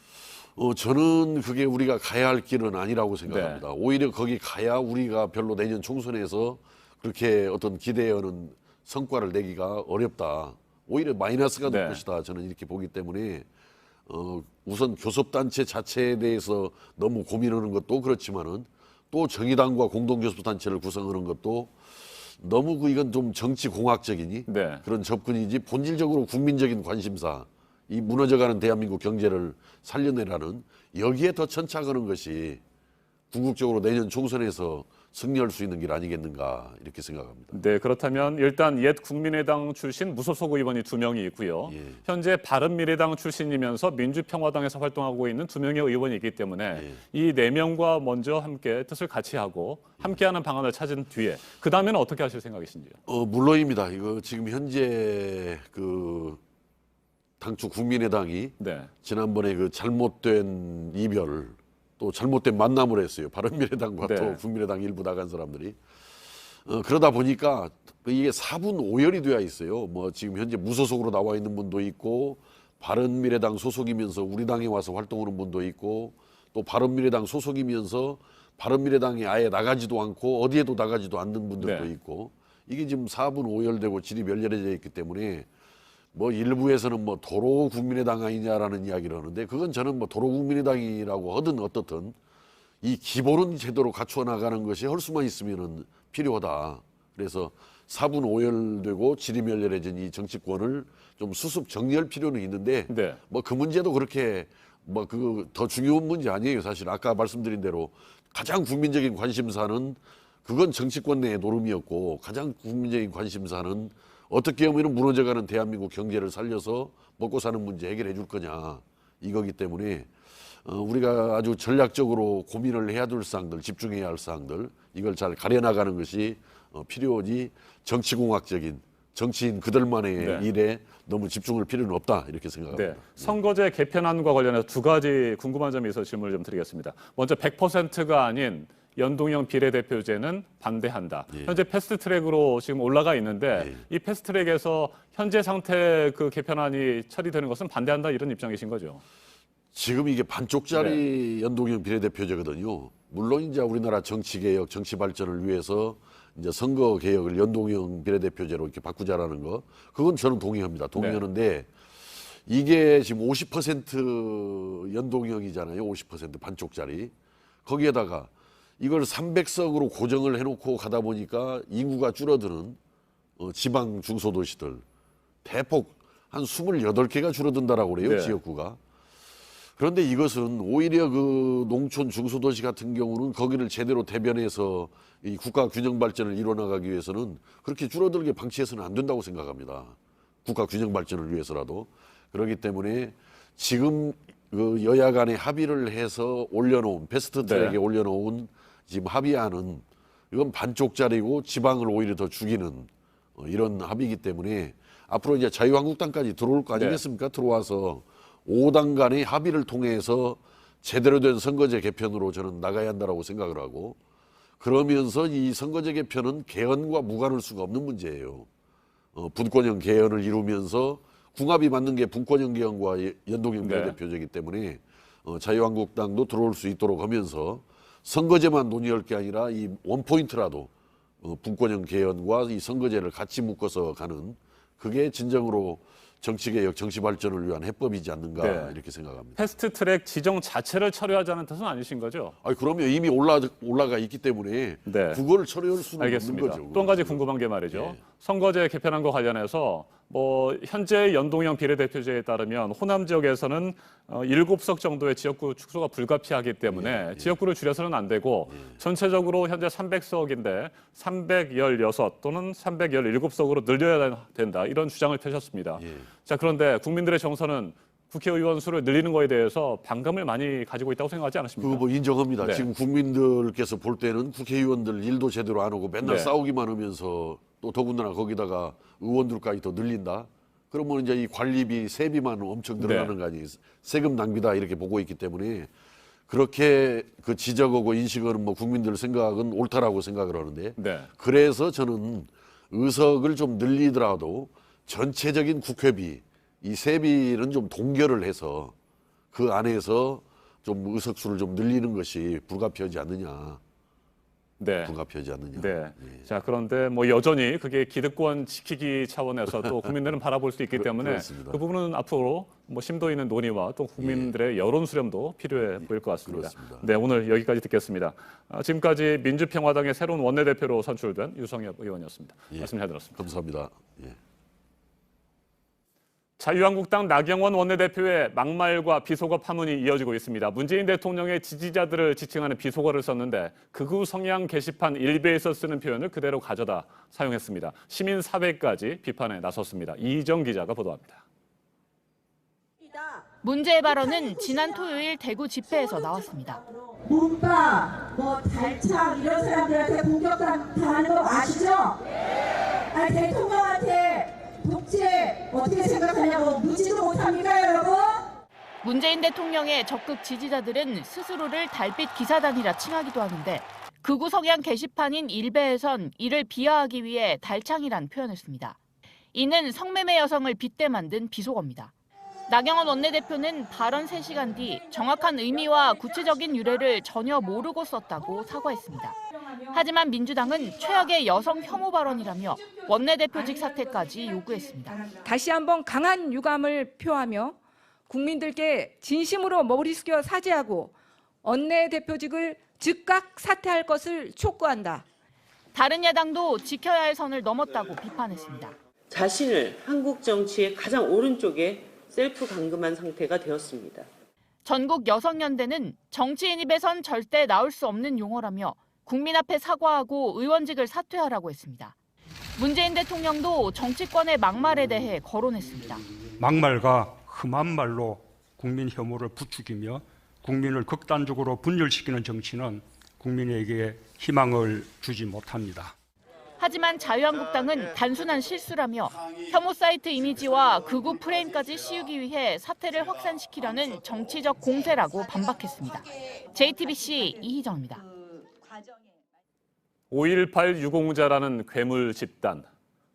저는 그게 우리가 가야 할 길은 아니라고 생각합니다. 오히려 거기 가야 우리가 별로 내년 총선에서 그렇게 어떤 기대하는 성과를 내기가 어렵다. 오히려 마이너스가 될 것이다. 저는 이렇게 보기 때문에 우선 교섭단체 자체에 대해서 너무 고민하는 것도 그렇지만은 또 정의당과 공동교섭단체를 구성하는 것도 너무 이건 좀 정치공학적이니 그런 접근이지 본질적으로 국민적인 관심사 이 무너져가는 대한민국 경제를 살려내라는 여기에 더 천착하는 것이 궁극적으로 내년 총선에서 승리할 수 있는 길 아니겠는가 이렇게 생각합니다. 네, 그렇다면 일단 옛 국민의당 출신 무소속 의원이 2명이 있고요. 현재 바른미래당 출신이면서 민주평화당에서 활동하고 있는 2명의 의원이 있기 때문에 이 4명과 먼저 함께 뜻을 같이 하고 함께하는 방안을 찾은 뒤에 그 다음에는 어떻게 하실 생각이신지요? 물론입니다. 이거 지금 현재 당초 국민의당이 지난번에 그 잘못된 이별 또 잘못된 만남을 했어요. 바른미래당과 또 국민의당 일부 나간 사람들이. 그러다 보니까 이게 4분 5열이 되어 있어요. 뭐 지금 현재 무소속으로 나와 있는 분도 있고 바른미래당 소속이면서 우리 당에 와서 활동하는 분도 있고 또 바른미래당 소속이면서 바른미래당에 아예 나가지도 않고 어디에도 나가지도 않는 분들도 있고 이게 지금 4분 5열되고 질이 멸렬해져 있기 때문에 뭐 일부에서는 뭐 도로 국민의당 아니냐라는 이야기를 하는데 그건 저는 뭐 도로 국민의당이라고 하든 어떻든 이 기본은 제대로 갖추어 나가는 것이 할 수만 있으면은 필요하다. 그래서 4분 5열되고 질이 멸렬해진 이 정치권을 좀 수습 정리할 필요는 있는데 뭐 그 문제도 그렇게 뭐 그 더 중요한 문제 아니에요. 사실 아까 말씀드린 대로 가장 국민적인 관심사는 그건 정치권 내의 노름이었고 가장 국민적인 관심사는 어떻게 하면 무너져가는 대한민국 경제를 살려서 먹고 사는 문제 해결해 줄 거냐 이거기 때문에 우리가 아주 전략적으로 고민을 해야 될 사항들 집중해야 할 사항들 이걸 잘 가려나가는 것이 필요하지 정치공학적인 정치인 그들만의 일에 너무 집중할 필요는 없다 이렇게 생각합니다. 선거제 개편안과 관련해서 2가지 궁금한 점이 있어서 질문을 좀 드리겠습니다. 먼저 100%가 아닌 연동형 비례대표제는 반대한다. 현재 패스트트랙으로 지금 올라가 있는데 이 패스트트랙에서 현재 상태 그 개편안이 처리되는 것은 반대한다 이런 입장이신 거죠? 지금 이게 반쪽짜리 연동형 비례대표제거든요. 물론 이제 우리나라 정치개혁, 정치 발전을 위해서 이제 선거 개혁을 연동형 비례대표제로 이렇게 바꾸자라는 거, 그건 저는 동의합니다. 동의하는데 이게 지금 50% 연동형이잖아요. 50% 반쪽짜리. 거기에다가 이걸 300석으로 고정을 해놓고 가다 보니까 인구가 줄어드는 지방 중소도시들 대폭 한 28개가 줄어든다라고 그래요. 지역구가. 그런데 이것은 오히려 그 농촌 중소도시 같은 경우는 거기를 제대로 대변해서 이 국가 균형 발전을 이뤄나가기 위해서는 그렇게 줄어들게 방치해서는 안 된다고 생각합니다. 국가 균형 발전을 위해서라도. 그렇기 때문에 지금 그 여야 간에 합의를 해서 올려놓은 패스트 트랙에 올려놓은 지금 합의안은 이건 반쪽짜리고 지방을 오히려 더 죽이는 이런 합의이기 때문에 앞으로 이제 자유한국당까지 들어올 거 아니겠습니까? 들어와서 5당 간의 합의를 통해서 제대로 된 선거제 개편으로 저는 나가야 한다고 생각을 하고 그러면서 이 선거제 개편은 개헌과 무관할 수가 없는 문제예요. 분권형 개헌을 이루면서 궁합이 맞는 게 분권형 개헌과 연동형 비례대표제이기 때문에 자유한국당도 들어올 수 있도록 하면서 선거제만 논의할 게 아니라 이 원포인트라도 분권형 개헌과 이 선거제를 같이 묶어서 가는 그게 진정으로 정치개혁, 정치발전을 위한 해법이지 않는가 이렇게 생각합니다. 패스트트랙 지정 자체를 철회하자는 뜻은 아니신 거죠? 그러면 이미 올라가 있기 때문에 그걸 철회할 수는 알겠습니다. 없는 거죠. 또 한 가지 궁금한 게 말이죠. 선거제 개편안과 관련해서 현재 연동형 비례대표제에 따르면 호남 지역에서는 7석 정도의 지역구 축소가 불가피하기 때문에 지역구를 줄여서는 안 되고 전체적으로 현재 300석인데 316 또는 317석으로 늘려야 된다. 이런 주장을 펼쳤습니다. 자, 그런데 국민들의 정서는 국회의원 수를 늘리는 거에 대해서 반감을 많이 가지고 있다고 생각하지 않으십니까? 그거 인정합니다. 네. 지금 국민들께서 볼 때는 국회의원들 일도 제대로 안 하고 맨날 네. 싸우기만 하면서 또 더군다나 거기다가 의원들까지 더 늘린다? 그러면 이제 이 관리비, 세비만 엄청 늘어나는 거 아니에요? 세금 낭비다 이렇게 보고 있기 때문에 그렇게 그 지적하고 인식은 국민들 생각은 옳다라고 생각을 하는데 그래서 저는 의석을 좀 늘리더라도 전체적인 국회비, 이 세비는 좀 동결을 해서 그 안에서 좀 의석수를 좀 늘리는 것이 불가피하지 않느냐. 불가피하지 않느냐. 네. 자, 그런데 여전히 그게 기득권 지키기 차원에서 또 국민들은 바라볼 수 있기 때문에 그렇습니다. 그 부분은 앞으로 심도 있는 논의와 또 국민들의 여론 수렴도 필요해 보일 것 같습니다. 그렇습니다. 네, 오늘 여기까지 듣겠습니다. 지금까지 민주평화당의 새로운 원내대표로 선출된 유성엽 의원이었습니다. 말씀 잘 들었습니다. 감사합니다. 자유한국당 나경원 원내대표의 막말과 비속어 파문이 이어지고 있습니다. 문재인 대통령의 지지자들을 지칭하는 비속어를 썼는데 극우 성향 게시판 일베에서 쓰는 표현을 그대로 가져다 사용했습니다. 시민사회까지 비판에 나섰습니다. 이희정 기자가 보도합니다. 문제의 발언은 지난 토요일 대구 집회에서 나왔습니다. 문파, 달창 이런 사람들한테 공격당하는 거 아시죠? 아니 대통령한테 독재 어떻게 생각하냐고 묻지도 못합니까 여러분? 문재인 대통령의 적극 지지자들은 스스로를 달빛 기사단이라 칭하기도 하는데 극우 성향 게시판인 일베에선 이를 비하하기 위해 달창이란 표현을 씁니다. 이는 성매매 여성을 빗대 만든 비속어입니다. 나경원 원내대표는 발언 3시간 뒤 정확한 의미와 구체적인 유래를 전혀 모르고 썼다고 사과했습니다. 하지만 민주당은 최악의 여성 혐오 발언이라며 원내대표직 사퇴까지 요구했습니다. 다시 한번 강한 유감을 표하며 국민들께 진심으로 머리 숙여 사죄하고 원내대표직을 즉각 사퇴할 것을 촉구한다. 다른 야당도 지켜야 할 선을 넘었다고 비판했습니다. 자신을 한국 정치의 가장 오른쪽에 셀프 감금한 상태가 되었습니다. 전국 여성연대는 정치인 입에선 절대 나올 수 없는 용어라며 국민 앞에 사과하고 의원직을 사퇴하라고 했습니다. 문재인 대통령도 정치권의 막말에 대해 거론했습니다. 막말과 험한 말로 국민 혐오를 부추기며 국민을 극단적으로 분열시키는 정치는 국민에게 희망을 주지 못합니다. 하지만 자유한국당은 단순한 실수라며 혐오 사이트 이미지와 극우 프레임까지 씌우기 위해 사태를 확산시키려는 정치적 공세라고 반박했습니다. JTBC 이희정입니다. 5.18 유공자라는 괴물 집단,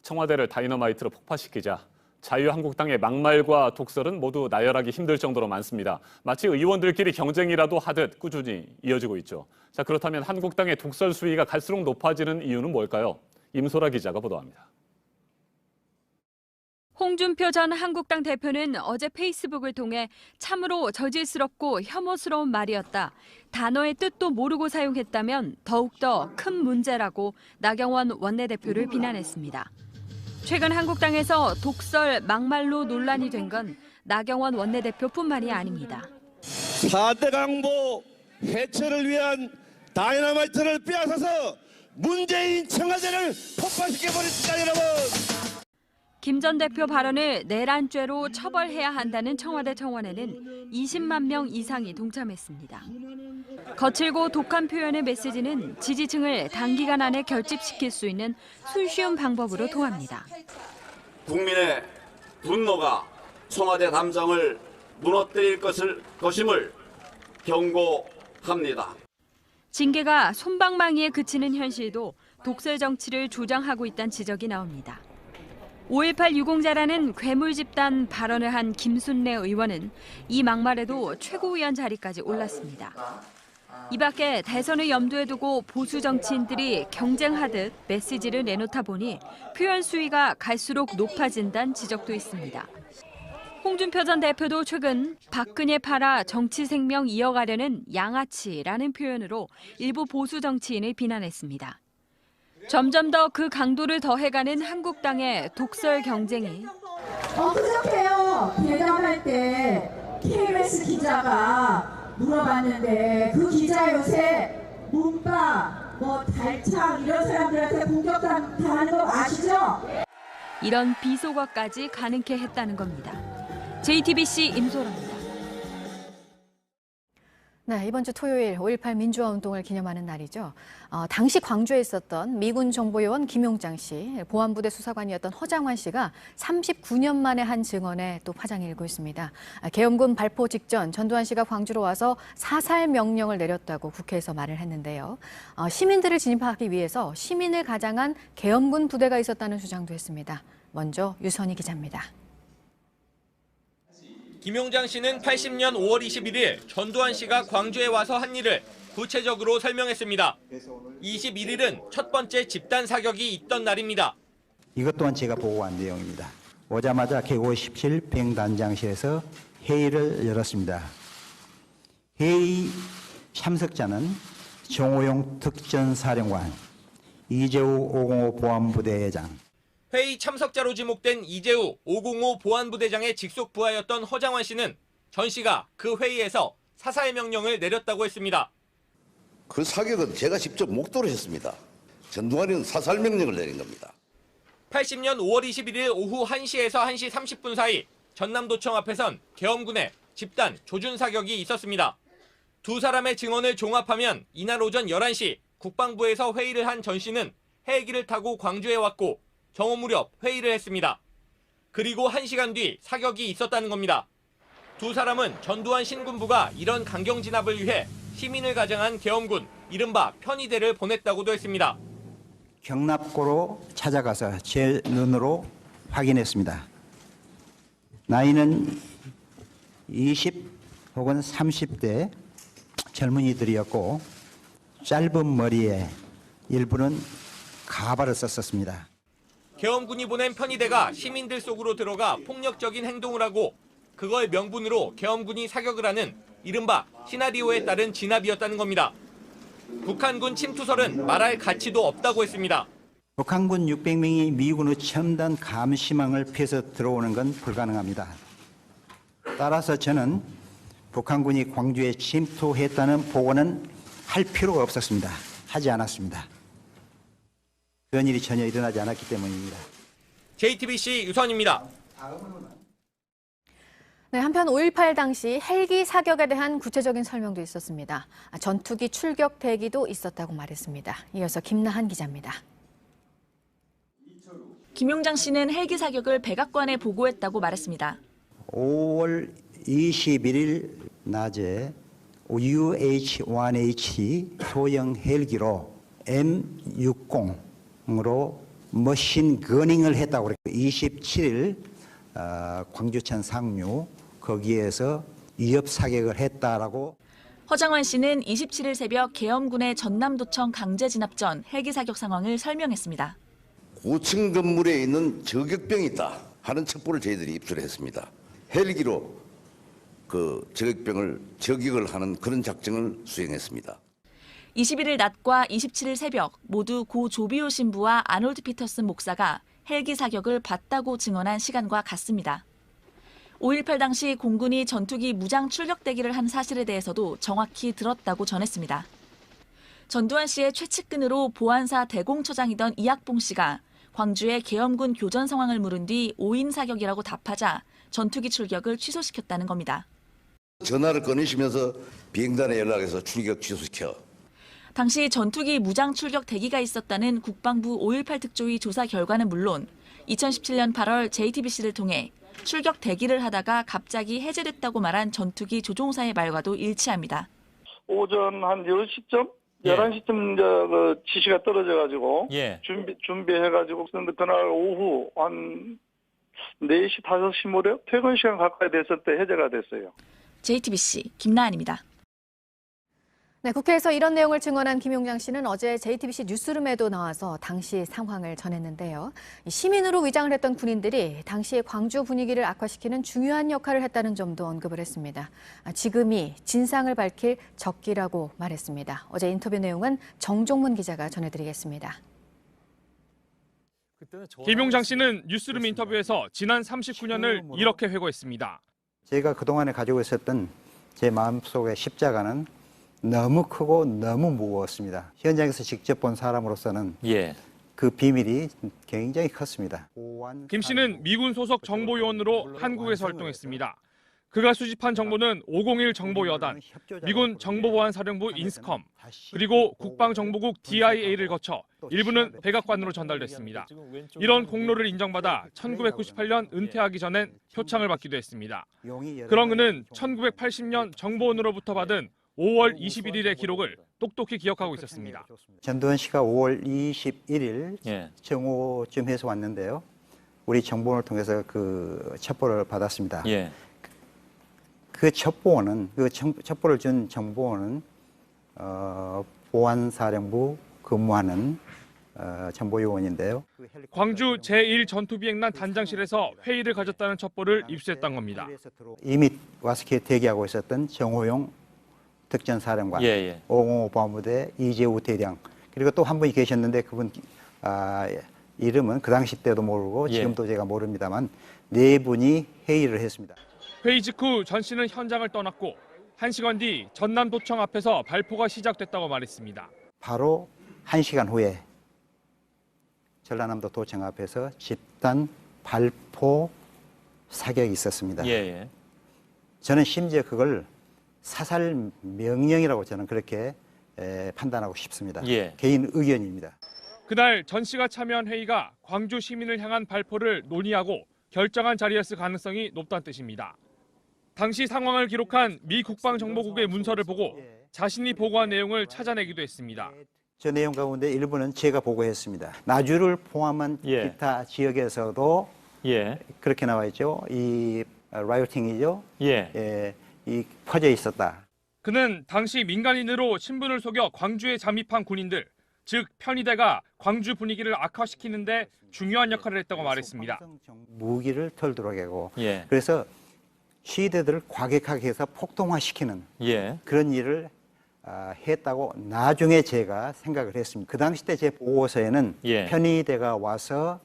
청와대를 다이너마이트로 폭파시키자 자유한국당의 막말과 독설은 모두 나열하기 힘들 정도로 많습니다. 마치 의원들끼리 경쟁이라도 하듯 꾸준히 이어지고 있죠. 자, 그렇다면 한국당의 독설 수위가 갈수록 높아지는 이유는 뭘까요? 임소라 기자가 보도합니다. 홍준표 전 한국당 대표는 어제 페이스북을 통해 참으로 저질스럽고 혐오스러운 말이었다. 단어의 뜻도 모르고 사용했다면 더욱더 큰 문제라고 나경원 원내대표를 비난했습니다. 최근 한국당에서 독설, 막말로 논란이 된 건 나경원 원내대표뿐만이 아닙니다. 4대 강보 해체를 위한 다이너마이트를 빼앗아서 문재인 청와대를 폭파시켜버렸습니다, 여러분. 김 전 대표 발언을 내란죄로 처벌해야 한다는 청와대 청원에는 20만 명 이상이 동참했습니다. 거칠고 독한 표현의 메시지는 지지층을 단기간 안에 결집시킬 수 있는 손쉬운 방법으로 통합니다. 국민의 분노가 청와대 담장을 무너뜨릴 것임을 경고합니다. 징계가 솜방망이에 그치는 현실도 독설 정치를 조장하고 있다는 지적이 나옵니다. 5.18 유공자라는 괴물 집단 발언을 한 김순례 의원은 이 막말에도 최고위원 자리까지 올랐습니다. 이 밖에 대선을 염두에 두고 보수 정치인들이 경쟁하듯 메시지를 내놓다 보니 표현 수위가 갈수록 높아진다는 지적도 있습니다. 홍준표 전 대표도 최근 박근혜 팔아 정치 생명 이어가려는 양아치라는 표현으로 일부 보수 정치인을 비난했습니다. 점점 더 그 강도를 더해가는 한국당의 독설 경쟁이. 엊그저께요 대담할 때 KBS 기자가 물어봤는데 그 기자 요새 문바, 달창 이런 사람들한테 공격당하는 거 아시죠? 이런 비속어까지 가능케 했다는 겁니다. JTBC 임소라입니다. 네, 이번 주 토요일 5.18 민주화 운동을 기념하는 날이죠. 당시 광주에 있었던 미군 정보요원 김용장 씨, 보안부대 수사관이었던 허장환 씨가 39년 만에 한 증언에 또 파장이 일고 있습니다. 계엄군 발포 직전 전두환 씨가 광주로 와서 사살 명령을 내렸다고 국회에서 말을 했는데요. 시민들을 진입하기 위해서 시민을 가장한 계엄군 부대가 있었다는 주장도 했습니다. 먼저 유선희 기자입니다. 김용장 씨는 80년 5월 21일 전두환 씨가 광주에 와서 한 일을 구체적으로 설명했습니다. 21일은 첫 번째 집단 사격이 있던 날입니다. 이것 또한 제가 보고한 내용입니다. 오자마자 개57 병단장실에서 회의를 열었습니다. 회의 참석자는 정호용 특전사령관, 이재우 505 보안부대장, 회의 참석자로 지목된 이재우 505 보안부대장의 직속 부하였던 허장환 씨는 전 씨가 그 회의에서 사살 명령을 내렸다고 했습니다. 그 사격은 제가 직접 목도로 했습니다. 전두환이는 사살 명령을 내린 겁니다. 80년 5월 21일 오후 1시에서 1시 30분 사이 전남도청 앞에선 계엄군의 집단 조준 사격이 있었습니다. 두 사람의 증언을 종합하면 이날 오전 11시 국방부에서 회의를 한 전 씨는 헬기를 타고 광주에 왔고 정오 무렵 회의를 했습니다. 그리고 1시간 뒤 사격이 있었다는 겁니다. 두 사람은 전두환 신군부가 이런 강경 진압을 위해 시민을 가장한 계엄군, 이른바 편의대를 보냈다고도 했습니다. 경납고로 찾아가서 제 눈으로 확인했습니다. 나이는 20 혹은 30대 젊은이들이었고 짧은 머리에 일부는 가발을 썼었습니다. 계엄군이 보낸 편의대가 시민들 속으로 들어가 폭력적인 행동을 하고 그걸 명분으로 계엄군이 사격을 하는 이른바 시나리오에 따른 진압이었다는 겁니다. 북한군 침투설은 말할 가치도 없다고 했습니다. 북한군 600명이 미군의 첨단 감시망을 피해서 들어오는 건 불가능합니다. 따라서 저는 북한군이 광주에 침투했다는 보고는 할 필요가 없었습니다. 하지 않았습니다. 그런 일이 전혀 일어나지 않았기 때문입니다. JTBC 유선입니다. 네, 한편 5.18 당시 헬기 사격에 대한 구체적인 설명도 있었습니다. 전투기 출격 대기도 있었다고 말했습니다. 이어서 김나한 기자입니다. 김용장 씨는 헬기 사격을 백악관에 보고했다고 말했습니다. 5월 21일 낮에 UH-1H 소형 헬기로 M60으로 머신 거닝을 했다고 그랬고 27일 광주천 상류 거기에서 위협 사격을 했다라고. 허장환 씨는 27일 새벽 계엄군의 전남도청 강제 진압 전 헬기 사격 상황을 설명했습니다. 고층 건물에 있는 저격병이 있다 하는 첩보를 저희들이 입수를 했습니다. 헬기로 그 저격병을 저격을 하는 그런 작전을 수행했습니다. 21일 낮과 27일 새벽 모두 고 조비오 신부와 아놀드 피터슨 목사가 헬기 사격을 봤다고 증언한 시간과 같습니다. 5.18 당시 공군이 전투기 무장 출격 대기를 한 사실에 대해서도 정확히 들었다고 전했습니다. 전두환 씨의 최측근으로 보안사 대공처장이던 이학봉 씨가 광주의 계엄군 교전 상황을 물은 뒤 5인 사격이라고 답하자 전투기 출격을 취소시켰다는 겁니다. 전화를 끊으시면서 비행단에 연락해서 출격 취소시켜. 당시 전투기 무장 출격 대기가 있었다는 국방부 5.18 특조위 조사 결과는 물론 2017년 8월 JTBC를 통해 출격 대기를 하다가 갑자기 해제됐다고 말한 전투기 조종사의 말과도 일치합니다. 오전 한 10시쯤? 11시쯤 그 지시가 떨어져가지고 준비해가지고 그런데 그날 오후 한 4시, 5시 무렵 퇴근 시간 가까이 됐을 때 해제가 됐어요. JTBC 김나한입니다. 네, 국회에서 이런 내용을 증언한 김용장 씨는 어제 JTBC 뉴스룸에도 나와서 당시 상황을 전했는데요. 시민으로 위장을 했던 군인들이 당시의 광주 분위기를 악화시키는 중요한 역할을 했다는 점도 언급을 했습니다. 지금이 진상을 밝힐 적기라고 말했습니다. 어제 인터뷰 내용은 정종문 기자가 전해드리겠습니다. 김용장 씨는 뉴스룸 인터뷰에서 지난 39년을 이렇게 회고했습니다. 제가 그동안에 가지고 있었던 제 마음속의 십자가는 너무 크고 너무 무거웠습니다. 현장에서 직접 본 사람으로서는 그 비밀이 굉장히 컸습니다. 김 씨는 미군 소속 정보요원으로 한국에서 활동했습니다. 그가 수집한 정보는 501 정보여단, 미군 정보보안사령부 인스컴, 그리고 국방정보국 DIA를 거쳐 일부는 백악관으로 전달됐습니다. 이런 공로를 인정받아 1998년 은퇴하기 전엔 표창을 받기도 했습니다. 그런 그는 1980년 정보원으로부터 받은 5월 21일의 기록을 똑똑히 기억하고 있었습니다. 전두환 씨가 5월 21일 정오쯤 해서 왔는데요. 우리 정보원을 통해서 그 첩보를 받았습니다. 그 첩보원은 첩보를 준 정보원은 보안사령부 근무하는 정보요원인데요. 광주 제1전투비행단 단장실에서 회의를 가졌다는 첩보를 입수했던 겁니다. 이미 와서 대기하고 있었던 정호용 특전사령관, 505 보안부대 이재우 대령, 그리고 또 한 분이 계셨는데 그분 이름은 그 당시 때도 모르고 지금도 제가 모릅니다만 네 분이 회의를 했습니다. 회의 직후 전 씨는 현장을 떠났고 1시간 뒤 전남도청 앞에서 발포가 시작됐다고 말했습니다. 바로 1시간 후에 전라남도 도청 앞에서 집단 발포 사격이 있었습니다. 저는 심지어 그걸 사살 명령이라고 저는 그렇게 판단하고 싶습니다. 개인 의견입니다. 그날 전 씨가 참여한 회의가 광주 시민을 향한 발포를 논의하고 결정한 자리였을 가능성이 높다는 뜻입니다. 당시 상황을 기록한 미 국방정보국의 문서를 보고 자신이 보고한 내용을 찾아내기도 했습니다. 저 내용 가운데 일부는 제가 보고했습니다. 나주를 포함한 기타 지역에서도 그렇게 나와 있죠. 이 라이오팅이죠. 이 퍼져 있었다. 그는 당시 민간인으로 신분을 속여 광주에 잠입한 군인들, 즉 편의대가 광주 분위기를 악화시키는데 중요한 역할을 했다고 말했습니다. 무기를 털도록 하고 그래서 시위대들을 과격하게 해서 폭동화시키는 그런 일을 했다고 나중에 제가 생각을 했습니다. 그 당시 때 제 보고서에는 편의대가 와서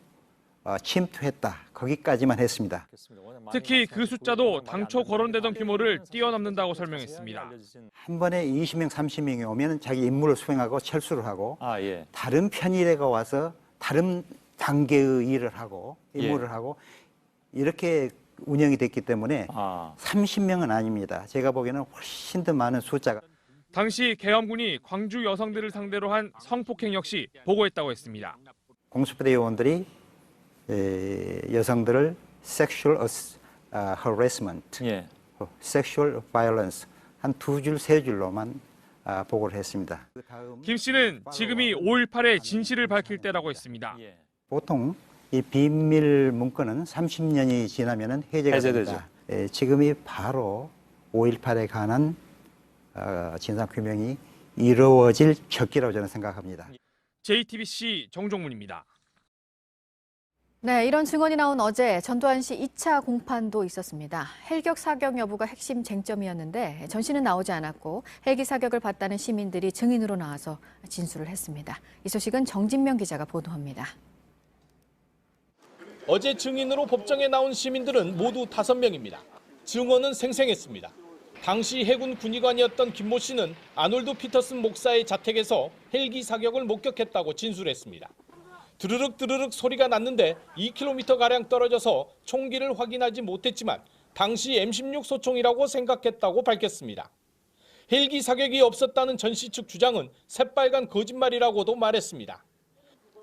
침투했다. 거기까지만 했습니다. 특히 그 숫자도 당초 거론되던 규모를 뛰어넘는다고 설명했습니다. 한 번에 20명, 30명이 오면 자기 임무를 수행하고 철수를 하고 다른 편의대가 와서 다른 단계의 일을 하고 임무를 하고 이렇게 운영이 됐기 때문에 30명은 아닙니다. 제가 보기에는 훨씬 더 많은 숫자가. 당시 계엄군이 광주 여성들을 상대로 한 성폭행 역시 보고했다고 했습니다. 공수부대 요원들이 여성들을 sexual harassment, sexual violence 한 2줄, 3줄로만 보고를 했습니다. 김 씨는 지금이 5.18의 진실을 밝힐 때라고 했습니다. 보통 이 비밀 문건은 30년이 지나면 해제가 됩니다. 지금이 바로 5.18에 관한 진상규명이 이루어질 적기라고 저는 생각합니다. JTBC 정종문입니다. 네, 이런 증언이 나온 어제 전두환 씨 2차 공판도 있었습니다. 헬격 사격 여부가 핵심 쟁점이었는데 전 씨는 나오지 않았고 헬기 사격을 봤다는 시민들이 증인으로 나와서 진술을 했습니다. 이 소식은 정진명 기자가 보도합니다. 어제 증인으로 법정에 나온 시민들은 모두 5명입니다. 증언은 생생했습니다. 당시 해군 군의관이었던 김모 씨는 아놀드 피터슨 목사의 자택에서 헬기 사격을 목격했다고 진술했습니다. 드르륵 드르륵 소리가 났는데 2km가량 떨어져서 총기를 확인하지 못했지만 당시 M16 소총이라고 생각했다고 밝혔습니다. 헬기 사격이 없었다는 전 씨 측 주장은 새빨간 거짓말이라고도 말했습니다.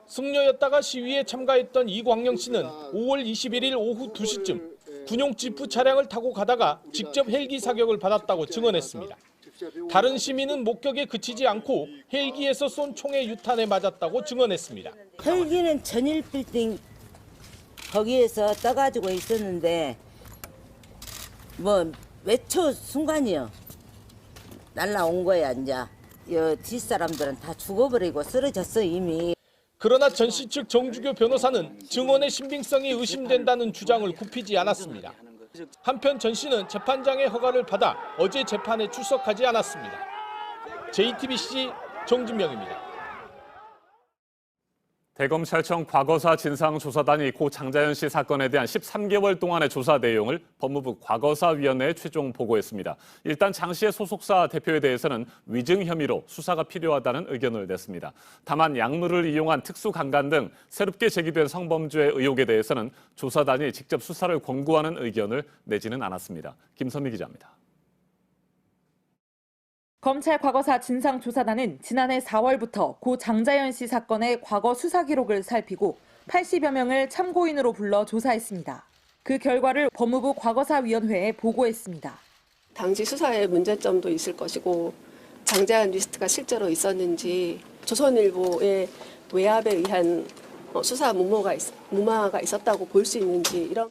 승려였다가 시위에 참가했던 이광영 씨는 5월 21일 오후 2시쯤 군용 지프 차량을 타고 가다가 직접 헬기 사격을 받았다고 증언했습니다. 다른 시민은 목격에 그치지 않고 헬기에서 쏜 총의 유탄에 맞았다고 증언했습니다. 헬기는 전일 빌딩 거기에서 떠가지고 있었는데 뭐 몇 초 순간이요. 날라온 거야 이제. 뒷사람들은 다 죽어버리고 쓰러졌어 이미. 그러나 전 씨 측 정주교 변호사는 증언의 신빙성이 의심된다는 주장을 굽히지 않았습니다. 한편 전 씨는 재판장의 허가를 받아 어제 재판에 출석하지 않았습니다. JTBC 정진명입니다. 대검찰청 과거사 진상조사단이 고 장자연 씨 사건에 대한 13개월 동안의 조사 내용을 법무부 과거사위원회에 최종 보고했습니다. 일단 장 씨의 소속사 대표에 대해서는 위증 혐의로 수사가 필요하다는 의견을 냈습니다. 다만 약물을 이용한 특수강간 등 새롭게 제기된 성범죄 의혹에 대해서는 조사단이 직접 수사를 권고하는 의견을 내지는 않았습니다. 김선미 기자입니다. 검찰 과거사 진상조사단은 지난해 4월부터 고 장자연 씨 사건의 과거 수사 기록을 살피고 80여 명을 참고인으로 불러 조사했습니다. 그 결과를 법무부 과거사위원회에 보고했습니다. 당시 수사에 문제점도 있을 것이고 장자연 리스트가 실제로 있었는지 조선일보의 외압에 의한 수사 무마가 있었다고 볼 수 있는지 이런.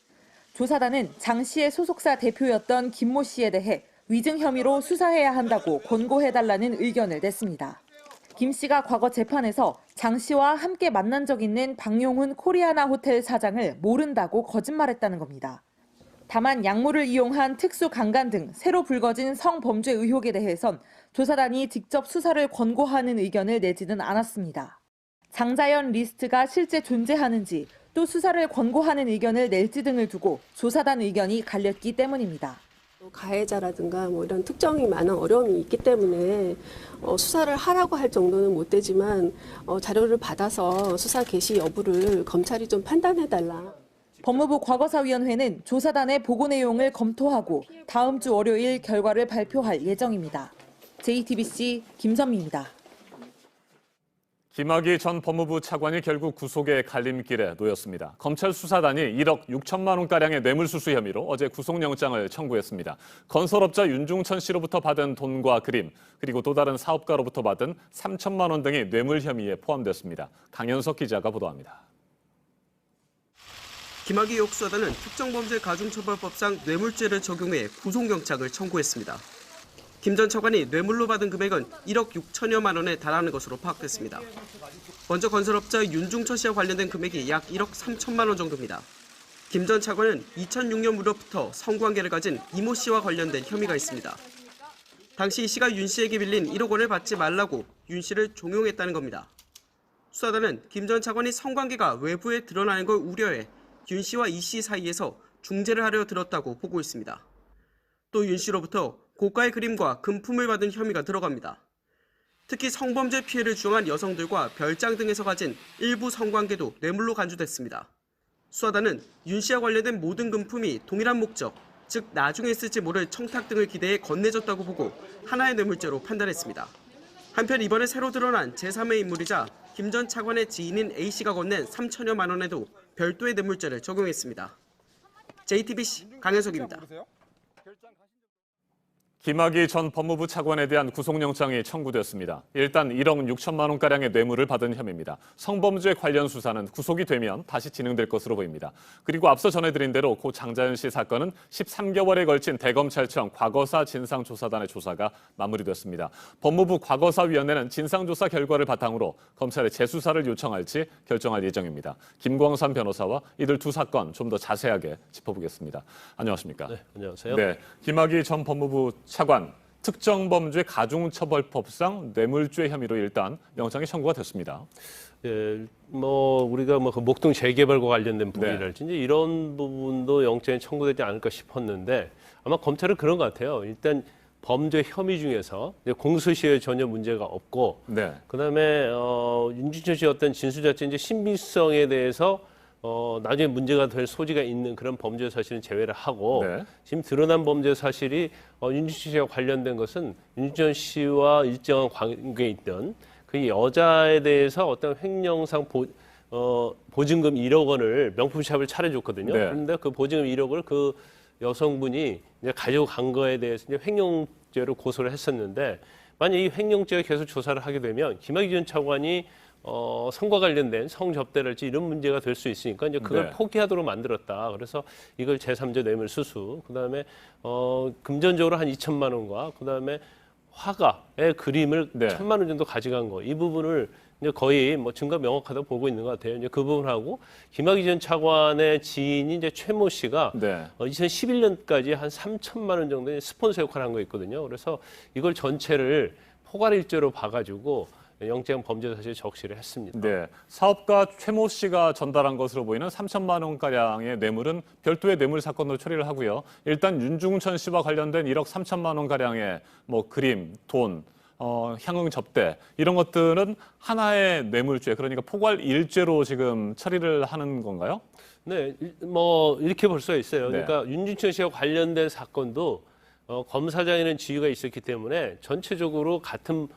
조사단은 장 씨의 소속사 대표였던 김모 씨에 대해 위증 혐의로 수사해야 한다고 권고해달라는 의견을 냈습니다. 김 씨가 과거 재판에서 장 씨와 함께 만난 적 있는 박용훈 코리아나 호텔 사장을 모른다고 거짓말했다는 겁니다. 다만 약물을 이용한 특수 강간 등 새로 불거진 성범죄 의혹에 대해선 조사단이 직접 수사를 권고하는 의견을 내지는 않았습니다. 장자연 리스트가 실제 존재하는지 또 수사를 권고하는 의견을 낼지 등을 두고 조사단 의견이 갈렸기 때문입니다. 가해자라든가 이런 특정이 많은 어려움이 있기 때문에 수사를 하라고 할 정도는 못 되지만 자료를 받아서 수사 개시 여부를 검찰이 좀 판단해달라. 법무부 과거사위원회는 조사단의 보고 내용을 검토하고 다음 주 월요일 결과를 발표할 예정입니다. JTBC 김선미입니다. 김학의 전 법무부 차관이 결국 구속의 갈림길에 놓였습니다. 검찰 수사단이 1억 6천만 원가량의 뇌물수수 혐의로 어제 구속영장을 청구했습니다. 건설업자 윤중천 씨로부터 받은 돈과 그림, 그리고 또 다른 사업가로부터 받은 3천만 원 등이 뇌물 혐의에 포함됐습니다. 강현석 기자가 보도합니다. 김학의 역수사단은 특정범죄가중처벌법상 뇌물죄를 적용해 구속영장을 청구했습니다. 김 전 차관이 뇌물로 받은 금액은 1억 6천여만 원에 달하는 것으로 파악됐습니다. 먼저 건설업자 윤중천 씨와 관련된 금액이 약 1억 3천만 원 정도입니다. 김 전 차관은 2006년 무렵부터 성관계를 가진 이모 씨와 관련된 혐의가 있습니다. 당시 이 씨가 윤 씨에게 빌린 1억 원을 받지 말라고 윤 씨를 종용했다는 겁니다. 수사단은 김 전 차관이 성관계가 외부에 드러나는 걸 우려해 윤 씨와 이 씨 사이에서 중재를 하려 들었다고 보고 있습니다. 또 윤 씨로부터 고가의 그림과 금품을 받은 혐의가 들어갑니다. 특히 성범죄 피해를 주장한 여성들과 별장 등에서 가진 일부 성관계도 뇌물로 간주됐습니다. 수사단은 윤 씨와 관련된 모든 금품이 동일한 목적, 즉 나중에 쓸지 모를 청탁 등을 기대해 건네졌다고 보고 하나의 뇌물죄로 판단했습니다. 한편 이번에 새로 드러난 제3의 인물이자 김 전 차관의 지인인 A씨가 건넨 3천여만 원에도 별도의 뇌물죄를 적용했습니다. JTBC 강현석입니다. 김학의 전 법무부 차관에 대한 구속영장이 청구됐습니다. 일단 1억 6천만 원가량의 뇌물을 받은 혐의입니다. 성범죄 관련 수사는 구속이 되면 다시 진행될 것으로 보입니다. 그리고 앞서 전해드린 대로 고 장자연 씨 사건은 13개월에 걸친 대검찰청 과거사 진상조사단의 조사가 마무리됐습니다. 법무부 과거사위원회는 진상조사 결과를 바탕으로 검찰에 재수사를 요청할지 결정할 예정입니다. 김광산 변호사와 이들 두 사건 좀 더 자세하게 짚어보겠습니다. 안녕하십니까? 네, 안녕하세요. 네, 김학의 전 법무부 차관 특정범죄 가중처벌법상 뇌물죄 혐의로 일단 영장이 청구가 됐습니다. 예, 우리가 그 목동 재개발과 관련된 부분이랄지 이제 이런 부분도 영장에 청구되지 않을까 싶었는데 아마 검찰은 그런 것 같아요. 일단 범죄 혐의 중에서 공소시효에 전혀 문제가 없고, 그다음에 윤중천 씨 어떤 진술 자체 이제 신빙성에 대해서 나중에 문제가 될 소지가 있는 그런 범죄 사실은 제외를 하고 지금 드러난 범죄 사실이 윤중천 씨와 관련된 것은 윤중천 씨와 일정한 관계에 있던 그 여자에 대해서 어떤 횡령상 보증금 1억 원을 명품샵을 차려줬거든요. 그런데 그 보증금 1억을 그 여성분이 이제 가지고 간 거에 대해서 이제 횡령죄로 고소를 했었는데 만약 이 횡령죄가 계속 조사를 하게 되면 김학의 전 차관이 성과 관련된 성접대랄지 이런 문제가 될 수 있으니까 이제 그걸 포기하도록 만들었다. 그래서 이걸 제3자 뇌물 수수, 그다음에 금전적으로 한 2천만 원과 그다음에 화가의 그림을 1,000만 원 정도 가져간 거, 이 부분을 이제 거의 증거 명확하다고 보고 있는 것 같아요. 이제 그 부분하고 김학의 전 차관의 지인이 이제 최모 씨가 2011년까지 한 3천만 원 정도의 스폰서 역할을 한 거 있거든요. 그래서 이걸 전체를 포괄일죄로 봐가지고 영장 범죄 사실 적시를 했습니다. 네, 사업가 최모 씨가 전달한 것으로 보이는 3천만 원가량의 뇌물은 별도의 뇌물 사건으로 처리를 하고요. 일단 윤중천 씨와 관련된 1억 3천만 원가량의 뭐 그림, 돈, 향응 접대 이런 것들은 하나의 뇌물죄, 그러니까 포괄 일죄로 지금 처리를 하는 건가요? 네, 뭐 이렇게 볼 수가 있어요. 네. 그러니까 윤중천 씨와 관련된 사건도 검사장에는 지위가 있었기 때문에 전체적으로 같은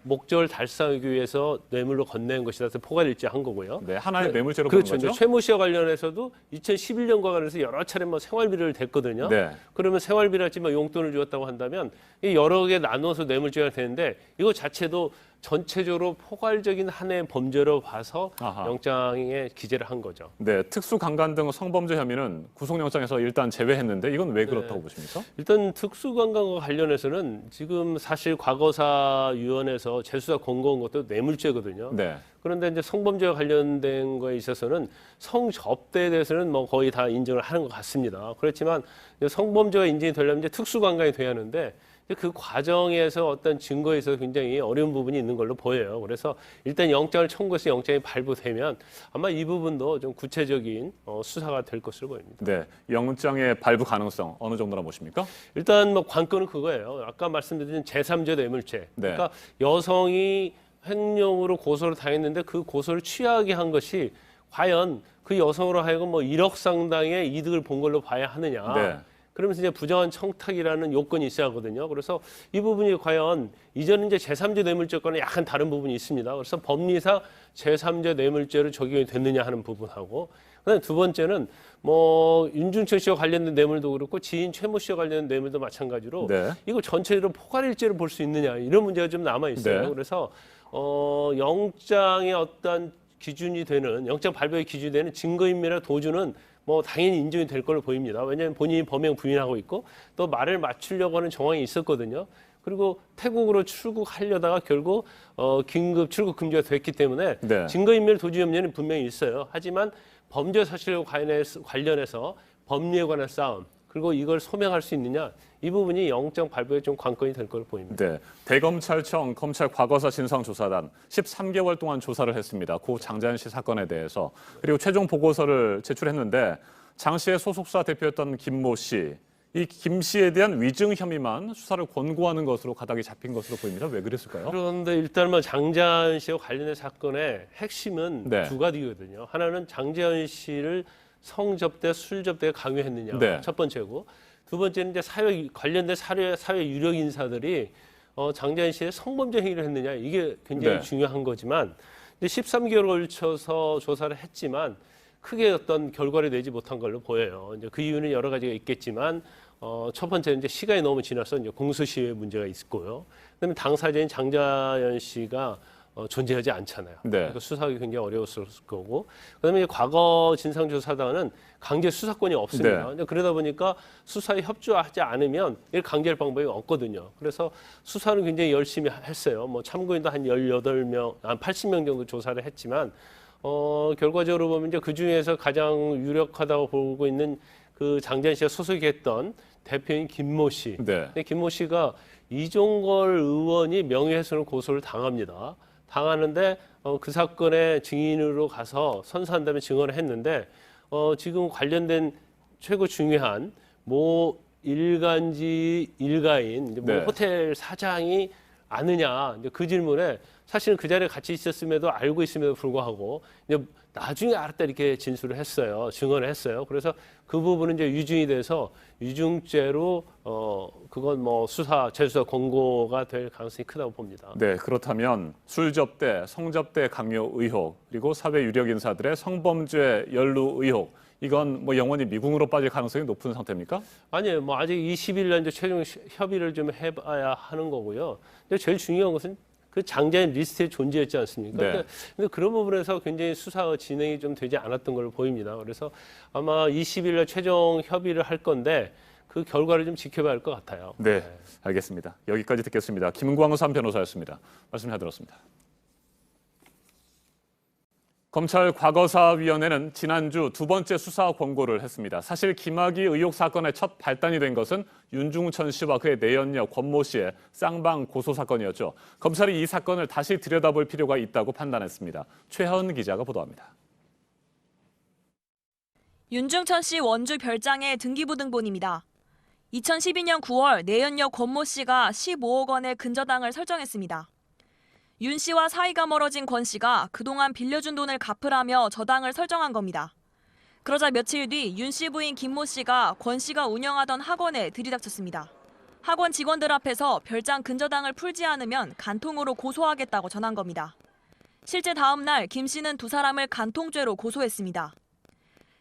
목적을 달성하기 위해서 뇌물로 건넨 것이다. 그래서 포괄일죄한 거고요. 네, 하나의 뇌물죄로 보는 그렇죠. 거죠. 최모 씨와 관련해서도 2011년과 관련해서 여러 차례 뭐 생활비를 댔거든요. 네. 그러면 생활비랄지 뭐 용돈을 주었다고 한다면 이 여러 개 나눠서 뇌물죄가 되는데 이거 자체도 전체적으로 포괄적인 하나의 범죄로 봐서 아하. 영장에 기재를 한 거죠. 네, 특수강간 등 성범죄 혐의는 구속영장에서 일단 제외했는데 이건 왜 그렇다고 보십니까? 일단 특수관광과 관련해서는 지금 사실 과거사위원회에서 재수사 권고한 것도 뇌물죄거든요. 네. 그런데 이제 성범죄와 관련된 거에 있어서는 성접대에 대해서는 뭐 거의 다 인정을 하는 것 같습니다. 그렇지만 성범죄가 인정이 되려면 이제 특수관광이 돼야 하는데 그 과정에서 어떤 증거에 있어서 굉장히 어려운 부분이 있는 걸로 보여요. 그래서 일단 영장을 청구해서 영장이 발부되면 아마 이 부분도 좀 구체적인 수사가 될 것으로 보입니다. 네, 영장의 발부 가능성 어느 정도나 보십니까? 일단 뭐 관건은 그거예요. 아까 말씀드린 제3제 뇌물죄. 네. 그러니까 여성이 횡령으로 고소를 당했는데 그 고소를 취하게 한 것이 과연 그 여성으로 하여금 뭐 1억 상당의 이득을 본 걸로 봐야 하느냐. 네. 그러면서 이제 부정한 청탁이라는 요건이 있어야 하거든요. 그래서 이 부분이 과연 이전은 이제 제3제 뇌물죄과는 약간 다른 부분이 있습니다. 그래서 법리상 제3제 뇌물죄로 적용이 됐느냐 하는 부분하고, 그다음에 두 번째는 뭐 윤중천 씨와 관련된 뇌물도 그렇고 지인 최모 씨와 관련된 뇌물도 마찬가지로 네. 이거 전체로 포괄일죄로 볼 수 있느냐 이런 문제가 좀 남아 있어요. 네. 그래서 영장의 어떤 기준이 되는 영장 발부의 기준이 되는 증거인멸이나 도주는 뭐 당연히 인정이 될 걸로 보입니다. 왜냐하면 본인이 범행 부인하고 있고 또 말을 맞추려고 하는 정황이 있었거든요. 그리고 태국으로 출국하려다가 결국 긴급 출국 금지가 됐기 때문에 네. 증거인멸 도주 염려는 분명히 있어요. 하지만 범죄 사실과 관련해서 법리에 관한 싸움 그리고 이걸 소명할 수 있느냐 이 부분이 영장 발부에 좀 관건이 될 걸로 보입니다. 네, 대검찰청 검찰 과거사 진상조사단 13개월 동안 조사를 했습니다. 고 장자연 씨 사건에 대해서. 그리고 최종 보고서를 제출했는데 장 씨의 소속사 대표였던 김모 씨, 이 김 씨에 대한 위증 혐의만 수사를 권고하는 것으로 가닥이 잡힌 것으로 보입니다. 왜 그랬을까요? 그런데 일단 뭐 장자연 씨와 관련된 사건의 핵심은 네. 두 가지거든요. 하나는 장자연 씨를 성접대, 술접대에 강요했느냐 네. 첫 번째고, 두 번째는 이제 관련된 사회 유력 인사들이 장자연 씨의 성범죄 행위를 했느냐 이게 굉장히 네. 중요한 거지만 이제 13개월을 걸쳐서 조사를 했지만 크게 어떤 결과를 내지 못한 걸로 보여요. 이제 그 이유는 여러 가지가 있겠지만 첫 번째는 이제 시간이 너무 지나서 이제 공소시효의 문제가 있고요. 그다음에 당사자인 장자연 씨가 존재하지 않잖아요. 네. 그러니까 수사하기 굉장히 어려웠을 거고, 그다음에 과거 진상조사단은 강제 수사권이 없습니다. 네. 그러다 보니까 수사에 협조하지 않으면 이를 강제할 방법이 없거든요. 그래서 수사는 굉장히 열심히 했어요. 뭐 참고인도 한 18명, 한 80명 정도 조사를 했지만 결과적으로 보면 이제 그 중에서 가장 유력하다고 보고 있는 그 장자연 씨가 소속했던 대표인 김모 씨. 네. 근데 김모 씨가 이종걸 의원이 명예훼손을 고소를 당합니다. 당하는데 그 사건의 증인으로 가서 선서한다면 증언을 했는데 지금 관련된 최고 중요한 모 일간지 일가인 뭐 네. 호텔 사장이 아느냐 이제 그 질문에 사실은 그 자리에 같이 있었음에도 알고 있음에도 불구하고 이제 나중에 알았다 이렇게 진술을 했어요. 증언을 했어요. 그래서 그 부분은 이제 유증이 돼서 유증죄로 그건 뭐 재수사 권고가 될 가능성이 크다고 봅니다. 네, 그렇다면 술접대, 성접대 강요 의혹, 그리고 사회 유력 인사들의 성범죄 연루 의혹, 이건 뭐 영원히 미궁으로 빠질 가능성이 높은 상태입니까? 아니에요. 뭐 아직 20일 날 이제 최종 협의를 좀 해봐야 하는 거고요. 근데 제일 중요한 것은 그 장자연 리스트에 존재했지 않습니까? 네. 근데 그런 부분에서 굉장히 수사 진행이 좀 되지 않았던 걸로 보입니다. 그래서 아마 20일 날 최종 협의를 할 건데 그 결과를 좀 지켜봐야 할 것 같아요. 네, 알겠습니다. 여기까지 듣겠습니다. 김광삼 변호사였습니다. 말씀 잘 들었습니다. 검찰 과거사위원회는 지난주 두 번째 수사 권고를 했습니다. 사실 김학의 의혹 사건의 첫 발단이 된 것은 윤중천 씨와 그의 내연녀 권모 씨의 쌍방 고소 사건이었죠. 검찰이 이 사건을 다시 들여다볼 필요가 있다고 판단했습니다. 최현 기자가 보도합니다. 윤중천 씨 원주 별장의 등기부등본입니다. 2012년 9월 내연녀 권모 씨가 15억 원의 근저당을 설정했습니다. 윤 씨와 사이가 멀어진 권 씨가 그동안 빌려준 돈을 갚으라며 저당을 설정한 겁니다. 그러자 며칠 뒤 윤 씨 부인 김모 씨가 권 씨가 운영하던 학원에 들이닥쳤습니다. 학원 직원들 앞에서 별장 근저당을 풀지 않으면 간통으로 고소하겠다고 전한 겁니다. 실제 다음 날 김 씨는 두 사람을 간통죄로 고소했습니다.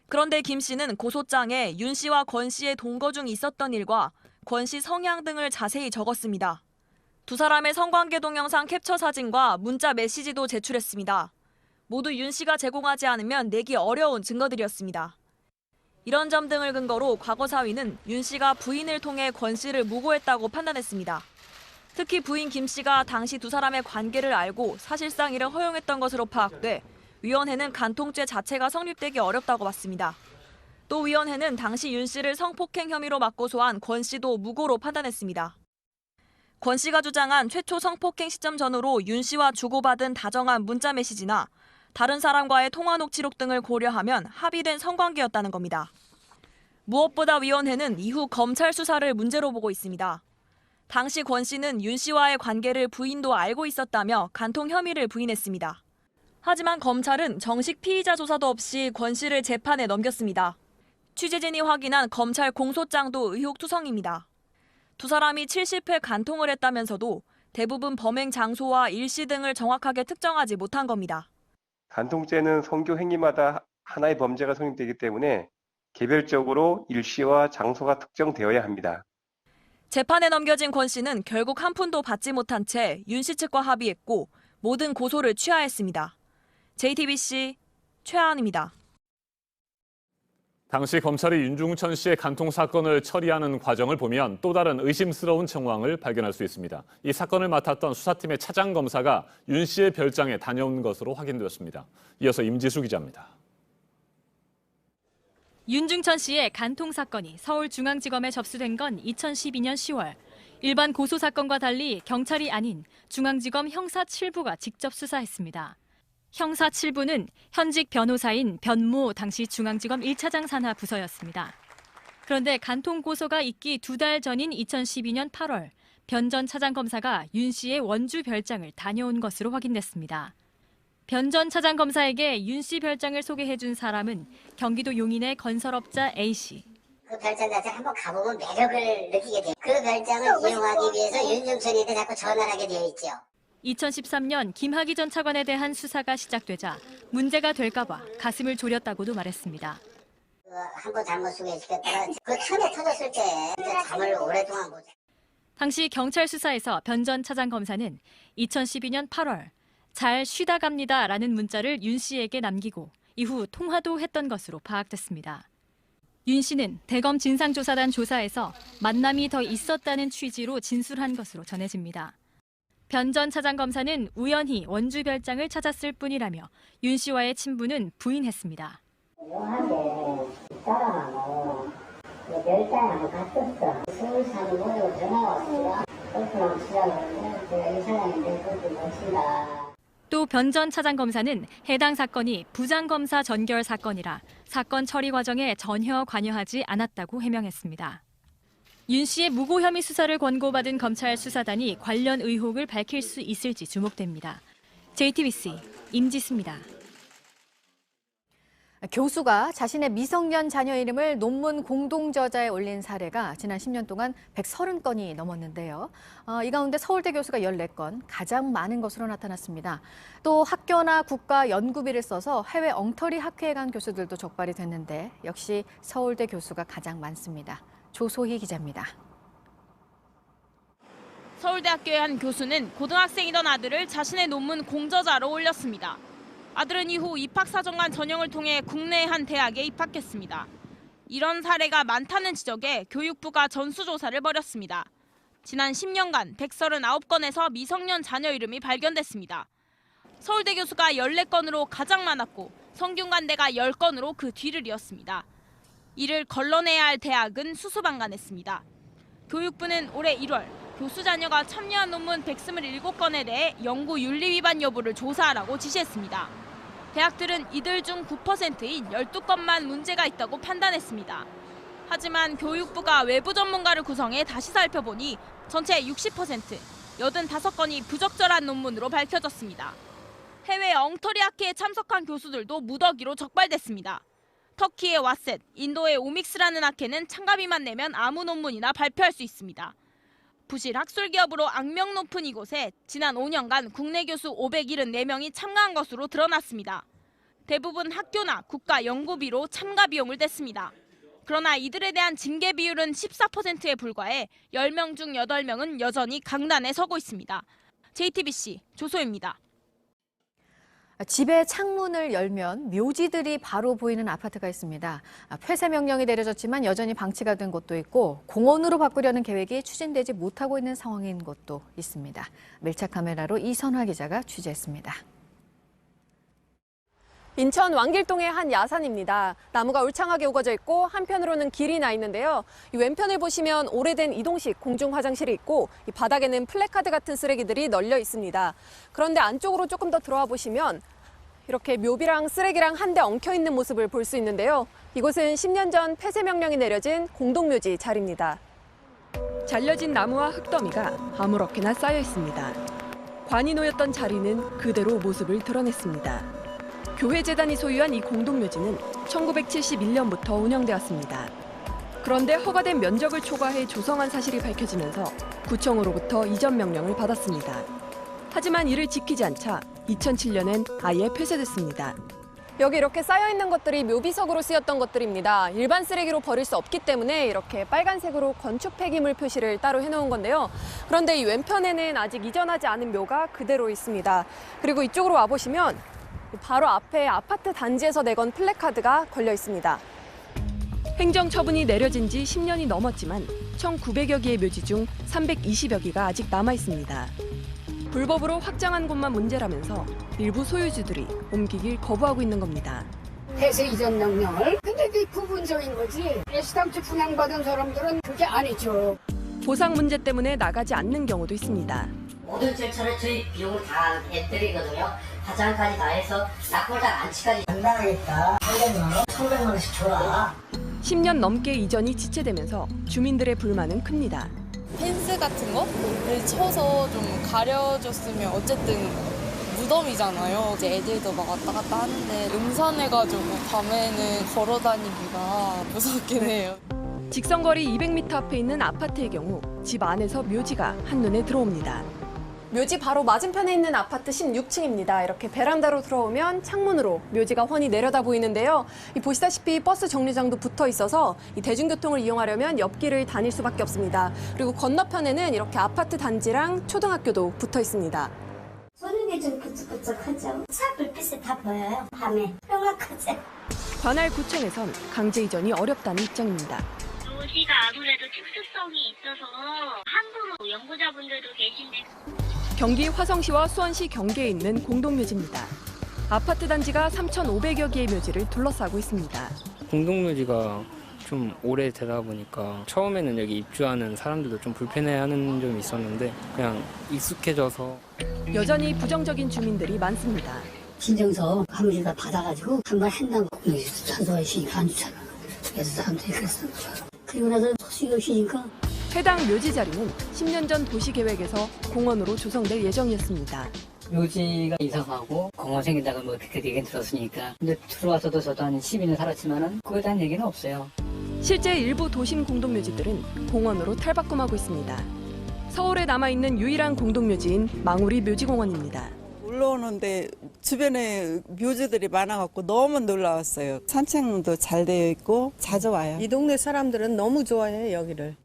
그런데 김 씨는 고소장에 윤 씨와 권 씨의 동거 중 있었던 일과 권 씨 성향 등을 자세히 적었습니다. 두 사람의 성관계 동영상 캡처 사진과 문자 메시지도 제출했습니다. 모두 윤 씨가 제공하지 않으면 내기 어려운 증거들이었습니다. 이런 점 등을 근거로 과거사위는 윤 씨가 부인을 통해 권 씨를 무고했다고 판단했습니다. 특히 부인 김 씨가 당시 두 사람의 관계를 알고 사실상 이를 허용했던 것으로 파악돼 위원회는 간통죄 자체가 성립되기 어렵다고 봤습니다. 또 위원회는 당시 윤 씨를 성폭행 혐의로 맞고소한 권 씨도 무고로 판단했습니다. 권 씨가 주장한 최초 성폭행 시점 전후로 윤 씨와 주고받은 다정한 문자 메시지나 다른 사람과의 통화 녹취록 등을 고려하면 합의된 성관계였다는 겁니다. 무엇보다 위원회는 이후 검찰 수사를 문제로 보고 있습니다. 당시 권 씨는 윤 씨와의 관계를 부인도 알고 있었다며 간통 혐의를 부인했습니다. 하지만 검찰은 정식 피의자 조사도 없이 권 씨를 재판에 넘겼습니다. 취재진이 확인한 검찰 공소장도 의혹투성입니다. 두 사람이 70회 간통을 했다면서도 대부분 범행 장소와 일시 등을 정확하게 특정하지 못한 겁니다. 간통죄는 성교 행위마다 하나의 범죄가 성립되기 때문에 개별적으로 일시와 장소가 특정되어야 합니다. 재판에 넘겨진 권 씨는 결국 한 푼도 받지 못한 채 윤 씨 측과 합의했고 모든 고소를 취하했습니다. JTBC 최하은입니다. 당시 검찰이 윤중천 씨의 간통 사건을 처리하는 과정을 보면 또 다른 의심스러운 정황을 발견할 수 있습니다. 이 사건을 맡았던 수사팀의 차장 검사가 윤 씨의 별장에 다녀온 것으로 확인되었습니다. 이어서 임지수 기자입니다. 윤중천 씨의 간통 사건이 서울중앙지검에 접수된 건 2012년 10월. 일반 고소 사건과 달리 경찰이 아닌 중앙지검 형사 7부가 직접 수사했습니다. 형사 7부는 현직 변호사인 변모 당시 중앙지검 1차장 산하 부서였습니다. 그런데 간통 고소가 있기 2달 전인 2012년 8월, 변 전 차장검사가 윤 씨의 원주 별장을 다녀온 것으로 확인됐습니다. 변 전 차장검사에게 윤 씨 별장을 소개해준 사람은 경기도 용인의 건설업자 A씨. 그 별장 자체 한번 가보면 매력을 느끼게 돼요. 그 별장을 이용하기 위해서 윤중천이한테 자꾸 전화를 하게 되어 있죠. 2013년 김학의 전 차관에 대한 수사가 시작되자 문제가 될까 봐 가슴을 졸였다고도 말했습니다. 한번 잘못 소개시켰다가 그 처음에 터졌을 때 잠을 오랫동안 못 잤어요. 당시 경찰 수사에서 변 전 차장검사는 2012년 8월 잘 쉬다 갑니다라는 문자를 윤 씨에게 남기고 이후 통화도 했던 것으로 파악됐습니다. 윤 씨는 대검 진상조사단 조사에서 만남이 더 있었다는 취지로 진술한 것으로 전해집니다. 변 전 차장검사는 우연히 원주 별장을 찾았을 뿐이라며 윤 씨와의 친분은 부인했습니다. 묘하게 따라가고 별장에 한번 갔었어. 서울 사는 모두 전화가 왔습니다. 골프랑 치자고 했는데 제가 이 사람인데 골프 못 친다. 또 변 전 차장검사는 해당 사건이 부장검사 전결 사건이라 사건 처리 과정에 전혀 관여하지 않았다고 해명했습니다. 윤 씨의 무고 혐의 수사를 권고받은 검찰 수사단이 관련 의혹을 밝힐 수 있을지 주목됩니다. JTBC 임지수입니다. 교수가 자신의 미성년 자녀 이름을 논문 공동저자에 올린 사례가 지난 10년 동안 130건이 넘었는데요. 이 가운데 서울대 교수가 14건, 가장 많은 것으로 나타났습니다. 또 학교나 국가 연구비를 써서 해외 엉터리 학회에 간 교수들도 적발이 됐는데 역시 서울대 교수가 가장 많습니다. 조소희 기자입니다. 서울대학교의 한 교수는 고등학생이던 아들을 자신의 논문 공저자로 올렸습니다. 아들은 이후 입학사정관 전형을 통해 국내의 한 대학에 입학했습니다. 이런 사례가 많다는 지적에 교육부가 전수조사를 벌였습니다. 지난 10년간 139건에서 미성년 자녀 이름이 발견됐습니다. 서울대 교수가 14건으로 가장 많았고 성균관대가 10건으로 그 뒤를 이었습니다. 이를 걸러내야 할 대학은 수수방관했습니다. 교육부는 올해 1월 교수 자녀가 참여한 논문 127건에 대해 연구 윤리 위반 여부를 조사하라고 지시했습니다. 대학들은 이들 중 9%인 12건만 문제가 있다고 판단했습니다. 하지만 교육부가 외부 전문가를 구성해 다시 살펴보니 전체 60%, 85건이 부적절한 논문으로 밝혀졌습니다. 해외 엉터리 학회에 참석한 교수들도 무더기로 적발됐습니다. 터키의 와셋, 인도의 오믹스라는 학회는 참가비만 내면 아무 논문이나 발표할 수 있습니다. 부실 학술 기업으로 악명 높은 이곳에 지난 5년간 국내 교수 574명이 참가한 것으로 드러났습니다. 대부분 학교나 국가 연구비로 참가 비용을 댔습니다. 그러나 이들에 대한 징계 비율은 14%에 불과해 10명 중 8명은 여전히 강단에 서고 있습니다. JTBC 조소입니다. 집의 창문을 열면 묘지들이 바로 보이는 아파트가 있습니다. 폐쇄 명령이 내려졌지만 여전히 방치가 된 곳도 있고 공원으로 바꾸려는 계획이 추진되지 못하고 있는 상황인 곳도 있습니다. 밀착 카메라로 이선화 기자가 취재했습니다. 인천 왕길동의 한 야산입니다. 나무가 울창하게 우거져 있고 한편으로는 길이 나 있는데요. 이 왼편을 보시면 오래된 이동식 공중 화장실이 있고 이 바닥에는 플래카드 같은 쓰레기들이 널려 있습니다. 그런데 안쪽으로 조금 더 들어와 보시면 이렇게 묘비랑 쓰레기랑 한데 엉켜 있는 모습을 볼 수 있는데요. 이곳은 10년 전 폐쇄 명령이 내려진 공동묘지 자리입니다. 잘려진 나무와 흙더미가 아무렇게나 쌓여 있습니다. 관이 놓였던 자리는 그대로 모습을 드러냈습니다. 교회재단이 소유한 이 공동묘지는 1971년부터 운영되었습니다. 그런데 허가된 면적을 초과해 조성한 사실이 밝혀지면서 구청으로부터 이전 명령을 받았습니다. 하지만 이를 지키지 않자 2007년엔 아예 폐쇄됐습니다. 여기 이렇게 쌓여있는 것들이 묘비석으로 쓰였던 것들입니다. 일반 쓰레기로 버릴 수 없기 때문에 이렇게 빨간색으로 건축 폐기물 표시를 따로 해놓은 건데요. 그런데 이 왼편에는 아직 이전하지 않은 묘가 그대로 있습니다. 그리고 이쪽으로 와보시면 바로 앞에 아파트 단지에서 내건 플래카드가 걸려 있습니다. 행정처분이 내려진 지 10년이 넘었지만 1,900여 개의 묘지 중 320여 개가 아직 남아 있습니다. 불법으로 확장한 곳만 문제라면서 일부 소유주들이 옮기길 거부하고 있는 겁니다. 폐쇄 이전 명령을? 근데 그게 부분적인 거지. 시당초 분양받은 사람들은 그게 아니죠. 보상 문제 때문에 나가지 않는 경우도 있습니다. 모든 절차를 저희 비용을 다 해드리거든요. 화장까지 다 해서 낙골당 안치까지 장난하겠다. 300만 원씩 줘라. 10년 넘게 이전이 지체되면서 주민들의 불만은 큽니다. 펜스 같은 거를 쳐서 좀 가려줬으면 어쨌든 무덤이잖아요. 이제 애들도 막 왔다 갔다 하는데 음산해가지고 밤에는 걸어 다니기가 무섭긴 해요. 직선거리 200m 앞에 있는 아파트의 경우 집 안에서 묘지가 한눈에 들어옵니다. 묘지 바로 맞은편에 있는 아파트 16층입니다. 이렇게 베란다로 들어오면 창문으로 묘지가 훤히 내려다 보이는데요. 보시다시피 버스 정류장도 붙어 있어서 이 대중교통을 이용하려면 옆길을 다닐 수밖에 없습니다. 그리고 건너편에는 이렇게 아파트 단지랑 초등학교도 붙어 있습니다. 소리가 좀 끄적끄적하죠. 차 불빛이 다 보여요. 밤에 명확하죠. 관할구청에선 강제 이전이 어렵다는 입장입니다. 묘지가 아무래도 특수성이 있어서 함부로 연구자분들도 계신데. 경기 화성시와 수원시 경계에 있는 공동묘지입니다. 아파트 단지가 3,500여 개의 묘지를 둘러싸고 있습니다. 공동묘지가 좀 오래되다 보니까 처음에는 여기 입주하는 사람들도 좀 불편해하는 점이 있었는데 그냥 익숙해져서 여전히 부정적인 주민들이 많습니다. 진정서 한번 다 받아가지고 한 번 한다고 찬성하시니까 안 주잖아. 그래서 사람들이 그랬었죠. 그리고 나서 소식이 없으니까 해당 묘지 자리는 10년 전 도시계획에서 공원으로 조성될 예정이었습니다. 묘지가 이상하고 공원 생긴다고 뭐 그렇게 얘기는 들었으니까. 근데 들어와서도 저도 한 12년 살았지만은 그거에 대한 얘기는 없어요. 실제 일부 도심 공동묘지들은 공원으로 탈바꿈하고 있습니다. 서울에 남아있는 유일한 공동묘지인 망우리 묘지공원입니다. 올라오는데 주변에 묘지들이 많아갖고 너무 놀라웠어요. 산책로도 잘 되어 있고 자주 와요. 이 동네 사람들은 너무 좋아해요, 여기를.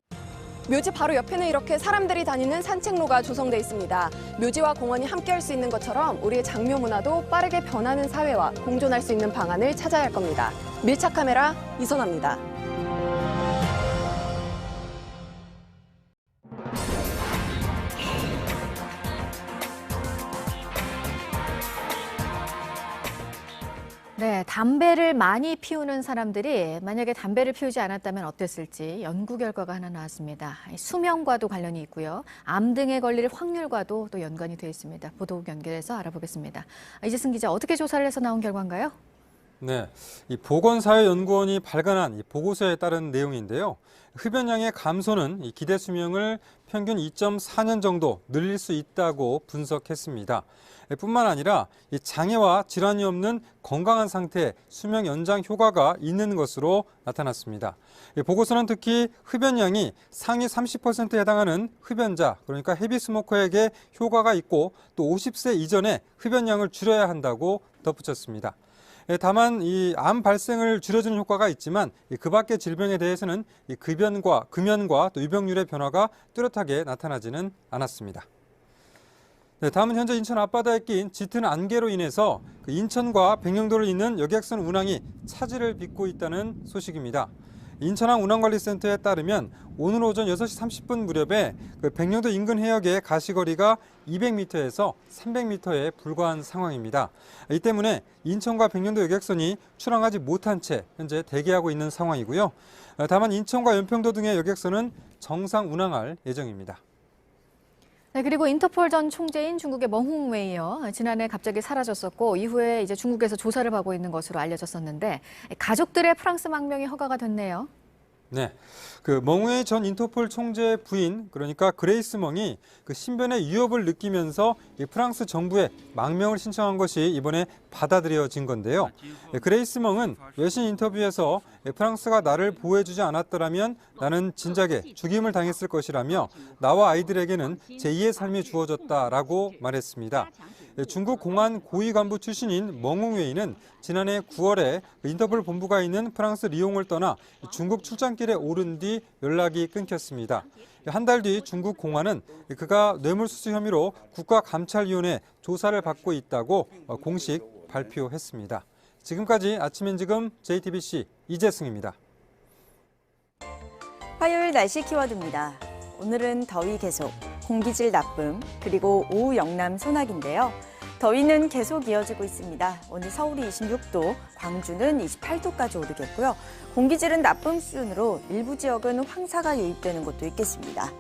묘지 바로 옆에는 이렇게 사람들이 다니는 산책로가 조성돼 있습니다. 묘지와 공원이 함께할 수 있는 것처럼 우리의 장묘 문화도 빠르게 변하는 사회와 공존할 수 있는 방안을 찾아야 할 겁니다. 밀착 카메라 이선화입니다. 담배를 많이 피우는 사람들이 만약에 담배를 피우지 않았다면 어땠을지 연구 결과가 하나 나왔습니다. 수명과도 관련이 있고요. 암 등에 걸릴 확률과도 또 연관이 되어 있습니다. 보도국 연결해서 알아보겠습니다. 이재승 기자, 어떻게 조사를 해서 나온 결과인가요? 네, 이 보건사회연구원이 발간한 이 보고서에 따른 내용인데요. 흡연량의 감소는 이 기대 수명을 평균 2.4년 정도 늘릴 수 있다고 분석했습니다. 뿐만 아니라 이 장애와 질환이 없는 건강한 상태의 수명 연장 효과가 있는 것으로 나타났습니다. 보고서는 특히 흡연량이 상위 30%에 해당하는 흡연자, 그러니까 헤비 스모커에게 효과가 있고 또 50세 이전에 흡연량을 줄여야 한다고 덧붙였습니다. 다만 이 암 발생을 줄여주는 효과가 있지만 그 밖의 질병에 대해서는 이 금연과 또 유병률의 변화가 뚜렷하게 나타나지는 않았습니다. 네, 다음은 현재 인천 앞바다에 낀 짙은 안개로 인해서 인천과 백령도를 잇는 여객선 운항이 차질을 빚고 있다는 소식입니다. 인천항 운항관리센터에 따르면 오늘 오전 6시 30분 무렵에 백령도 인근 해역의 가시거리가 200m에서 300m에 불과한 상황입니다. 이 때문에 인천과 백령도 여객선이 출항하지 못한 채 현재 대기하고 있는 상황이고요. 다만 인천과 연평도 등의 여객선은 정상 운항할 예정입니다. 네, 그리고 인터폴 전 총재인 중국의 멍홍웨이요. 지난해 갑자기 사라졌었고 이후에 이제 중국에서 조사를 받고 있는 것으로 알려졌었는데 가족들의 프랑스 망명이 허가가 됐네요. 네, 멍웨이 전 인터폴 총재 부인, 그러니까 그레이스 멍이 신변의 위협을 느끼면서 프랑스 정부에 망명을 신청한 것이 이번에 받아들여진 건데요. 그레이스 멍은 외신 인터뷰에서 프랑스가 나를 보호해주지 않았더라면 나는 진작에 죽임을 당했을 것이라며 나와 아이들에게는 제2의 삶이 주어졌다라고 말했습니다. 중국 공안 고위 간부 출신인 멍홍웨이는 지난해 9월에 인터폴 본부가 있는 프랑스 리옹을 떠나 중국 출장길에 오른 뒤 연락이 끊겼습니다. 한 달 뒤 중국 공안은 그가 뇌물수수 혐의로 국가감찰위원회 조사를 받고 있다고 공식 발표했습니다. 지금까지 아침엔 지금 JTBC 이재승입니다. 화요일 날씨 키워드입니다. 오늘은 더위 계속, 공기질 나쁨, 그리고 오후 영남 소나기인데요. 더위는 계속 이어지고 있습니다. 오늘 서울이 26도, 광주는 28도까지 오르겠고요. 공기질은 나쁨 수준으로 일부 지역은 황사가 유입되는 곳도 있겠습니다.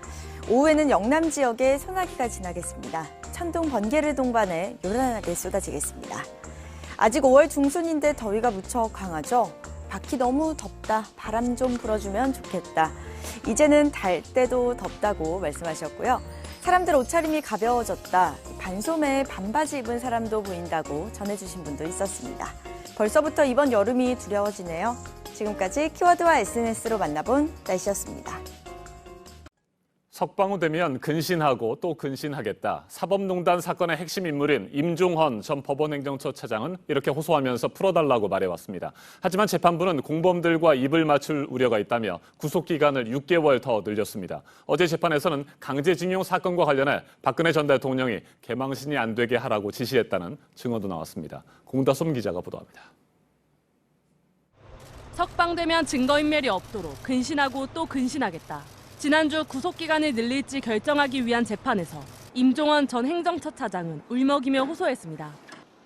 오후에는 영남 지역에 소나기가 지나겠습니다. 천둥, 번개를 동반해 요란하게 쏟아지겠습니다. 아직 5월 중순인데 더위가 무척 강하죠. 밖이 너무 덥다, 바람 좀 불어주면 좋겠다. 이제는 달 때도 덥다고 말씀하셨고요. 사람들 옷차림이 가벼워졌다, 반소매에 반바지 입은 사람도 보인다고 전해주신 분도 있었습니다. 벌써부터 이번 여름이 두려워지네요. 지금까지 키워드와 SNS로 만나본 날씨였습니다. 석방우 되면 근신하고 또 근신하겠다. 사법농단 사건의 핵심 인물인 임종헌 전 법원행정처 차장은 이렇게 호소하면서 풀어달라고 말해왔습니다. 하지만 재판부는 공범들과 입을 맞출 우려가 있다며 구속기간을 6개월 더 늘렸습니다. 어제 재판에서는 강제징용 사건과 관련해 박근혜 전 대통령이 개망신이 안 되게 하라고 지시했다는 증언도 나왔습니다. 공다솜 기자가 보도합니다. 석방되면 증거인멸이 없도록 근신하고 또 근신하겠다. 지난주 구속기간을 늘릴지 결정하기 위한 재판에서 임종헌 전 행정처 차장은 울먹이며 호소했습니다.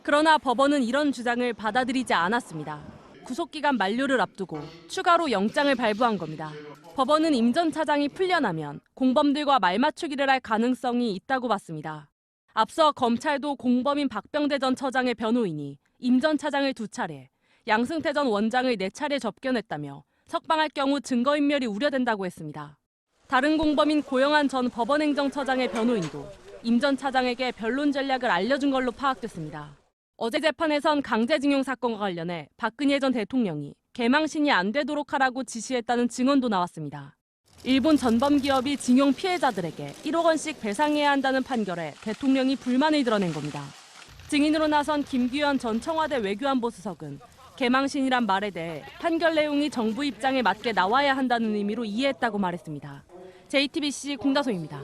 그러나 법원은 이런 주장을 받아들이지 않았습니다. 구속기간 만료를 앞두고 추가로 영장을 발부한 겁니다. 법원은 임 전 차장이 풀려나면 공범들과 말맞추기를 할 가능성이 있다고 봤습니다. 앞서 검찰도 공범인 박병대 전 처장의 변호인이 임 전 차장을 2차례, 양승태 전 원장을 4차례 접견했다며 석방할 경우 증거인멸이 우려된다고 했습니다. 다른 공범인 고영한 전 법원행정처장의 변호인도 임 전 차장에게 변론 전략을 알려준 걸로 파악됐습니다. 어제 재판에선 강제징용 사건과 관련해 박근혜 전 대통령이 개망신이 안 되도록 하라고 지시했다는 증언도 나왔습니다. 일본 전범기업이 징용 피해자들에게 1억 원씩 배상해야 한다는 판결에 대통령이 불만을 드러낸 겁니다. 증인으로 나선 김규현 전 청와대 외교안보 수석은 개망신이란 말에 대해 판결 내용이 정부 입장에 맞게 나와야 한다는 의미로 이해했다고 말했습니다. JTBC 공다솜입니다.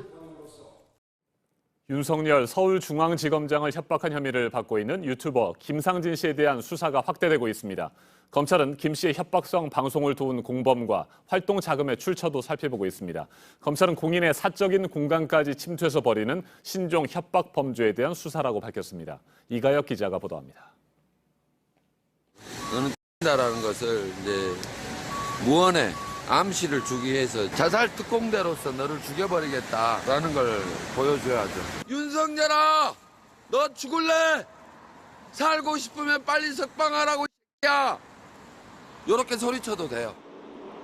윤석열 서울중앙지검장을 협박한 혐의를 받고 있는 유튜버 김상진 씨에 대한 수사가 확대되고 있습니다. 검찰은 김 씨의 협박성 방송을 도운 공범과 활동 자금의 출처도 살펴보고 있습니다. 검찰은 공인의 사적인 공간까지 침투해서 벌이는 신종 협박 범죄에 대한 수사라고 밝혔습니다. 이가혁 기자가 보도합니다. 너는 X다라는 것을 이제 무언의 암시를 주기 위해서 자살 특공대로서 너를 죽여버리겠다라는 걸 보여줘야죠. 윤석열아, 너 죽을래? 살고 싶으면 빨리 석방하라고 야. 이렇게 소리쳐도 돼요.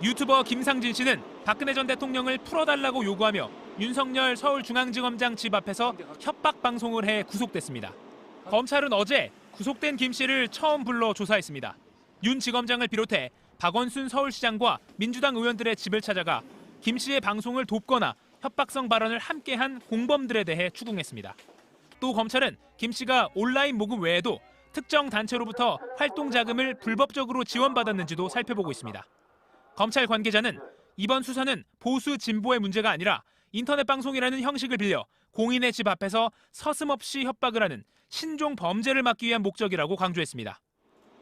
유튜버 김상진 씨는 박근혜 전 대통령을 풀어달라고 요구하며 윤석열 서울중앙지검장 집 앞에서 협박 방송을 해 구속됐습니다. 검찰은 어제 구속된 김 씨를 처음 불러 조사했습니다. 윤 지검장을 비롯해 박원순 서울시장과 민주당 의원들의 집을 찾아가 김 씨의 방송을 돕거나 협박성 발언을 함께한 공범들에 대해 추궁했습니다. 또 검찰은 김 씨가 온라인 모금 외에도 특정 단체로부터 활동 자금을 불법적으로 지원받았는지도 살펴보고 있습니다. 검찰 관계자는 이번 수사는 보수 진보의 문제가 아니라 인터넷 방송이라는 형식을 빌려 공인의 집 앞에서 서슴없이 협박을 하는 신종 범죄를 막기 위한 목적이라고 강조했습니다.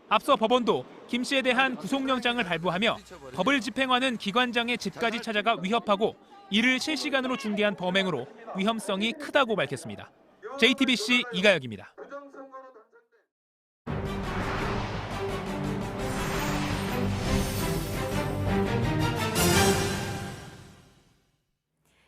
앞서 법원도 김 씨에 대한 구속영장을 발부하며 법을 집행하는 기관장의 집까지 찾아가 위협하고 이를 실시간으로 중계한 범행으로 위험성이 크다고 밝혔습니다. JTBC 이가혁입니다.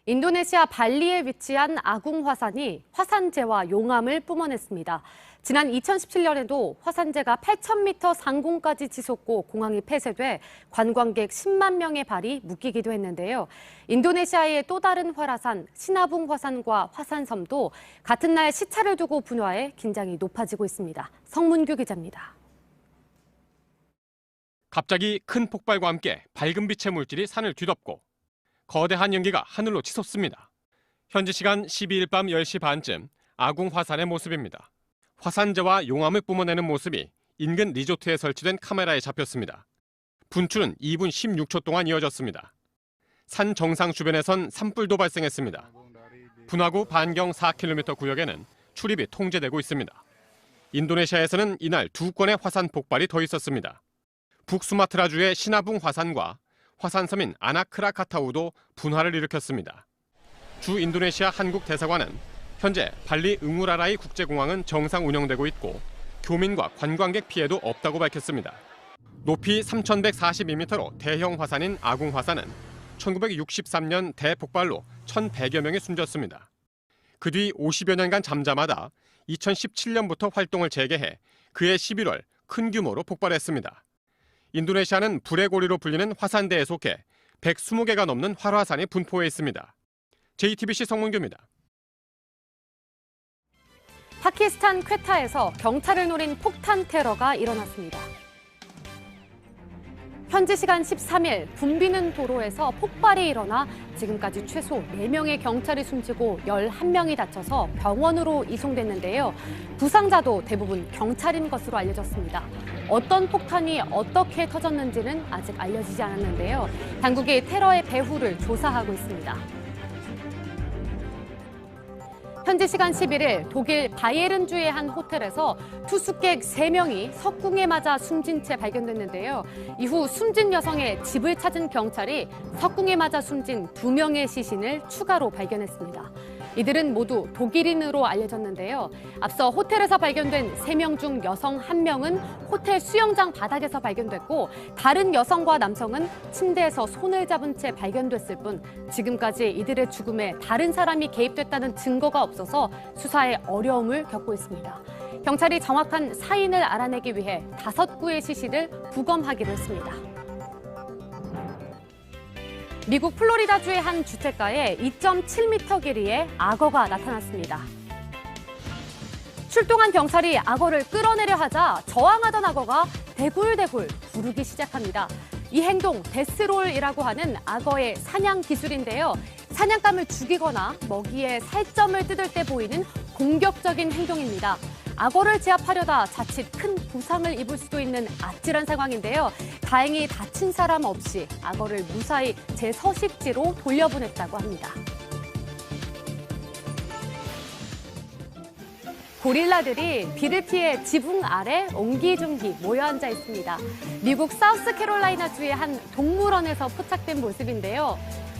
인도네시아 발리에 위치한 아궁 화산이 화산재와 용암을 뿜어냈습니다. 지난 2017년에도 화산재가 8,000m 상공까지 치솟고 공항이 폐쇄돼 관광객 10만 명의 발이 묶이기도 했는데요. 인도네시아의 또 다른 활화산 시나붕 화산과 화산섬도 같은 날 시차를 두고 분화해 긴장이 높아지고 있습니다. 성문규 기자입니다. 갑자기 큰 폭발과 함께 밝은 빛의 물질이 산을 뒤덮고 거대한 연기가 하늘로 치솟습니다. 현지 시간 12일 밤 10시 반쯤 아궁 화산의 모습입니다. 화산재와 용암을 뿜어내는 모습이 인근 리조트에 설치된 카메라에 잡혔습니다. 분출은 2분 16초 동안 이어졌습니다. 산 정상 주변에선 산불도 발생했습니다. 분화구 반경 4km 구역에는 출입이 통제되고 있습니다. 인도네시아에서는 이날 2건의 화산 폭발이 더 있었습니다. 북수마트라주의 시나붕 화산과 화산섬인 아나크라카타우도 분화를 일으켰습니다. 주 인도네시아 한국 대사관은 현재 발리 응우라라이 국제공항은 정상 운영되고 있고 교민과 관광객 피해도 없다고 밝혔습니다. 높이 3,142m로 대형 화산인 아궁 화산은 1963년 대폭발로 1,100여 명이 숨졌습니다. 그 뒤 50여 년간 잠잠하다 2017년부터 활동을 재개해 그해 11월 큰 규모로 폭발했습니다. 인도네시아는 불의 고리로 불리는 화산대에 속해 120개가 넘는 활화산이 분포해 있습니다. JTBC 성문규입니다. 파키스탄 퀘타에서 경찰을 노린 폭탄 테러가 일어났습니다. 현지 시간 13일 붐비는 도로에서 폭발이 일어나 지금까지 최소 4명의 경찰이 숨지고 11명이 다쳐서 병원으로 이송됐는데요. 부상자도 대부분 경찰인 것으로 알려졌습니다. 어떤 폭탄이 어떻게 터졌는지는 아직 알려지지 않았는데요. 당국이 테러의 배후를 조사하고 있습니다. 현지 시간 11일 독일 바이에른주의 한 호텔에서 투숙객 3명이 석궁에 맞아 숨진 채 발견됐는데요. 이후 숨진 여성의 집을 찾은 경찰이 석궁에 맞아 숨진 2명의 시신을 추가로 발견했습니다. 이들은 모두 독일인으로 알려졌는데요. 앞서 호텔에서 발견된 3명 중 여성 1명은 호텔 수영장 바닥에서 발견됐고 다른 여성과 남성은 침대에서 손을 잡은 채 발견됐을 뿐 지금까지 이들의 죽음에 다른 사람이 개입됐다는 증거가 없어서 수사에 어려움을 겪고 있습니다. 경찰이 정확한 사인을 알아내기 위해 5구의 시신을 부검하기로 했습니다. 미국 플로리다주의 한 주택가에 2.7m 길이의 악어가 나타났습니다. 출동한 경찰이 악어를 끌어내려 하자 저항하던 악어가 대굴대굴 구르기 시작합니다. 이 행동 데스롤이라고 하는 악어의 사냥 기술인데요. 사냥감을 죽이거나 먹이에 살점을 뜯을 때 보이는 공격적인 행동입니다. 악어를 제압하려다 자칫 큰 부상을 입을 수도 있는 아찔한 상황인데요. 다행히 다친 사람 없이 악어를 무사히 제서식지로 돌려보냈다고 합니다. 고릴라들이 비를 피해 지붕 아래 옹기종기 모여 앉아 있습니다. 미국 사우스캐롤라이나주의 한 동물원에서 포착된 모습인데요.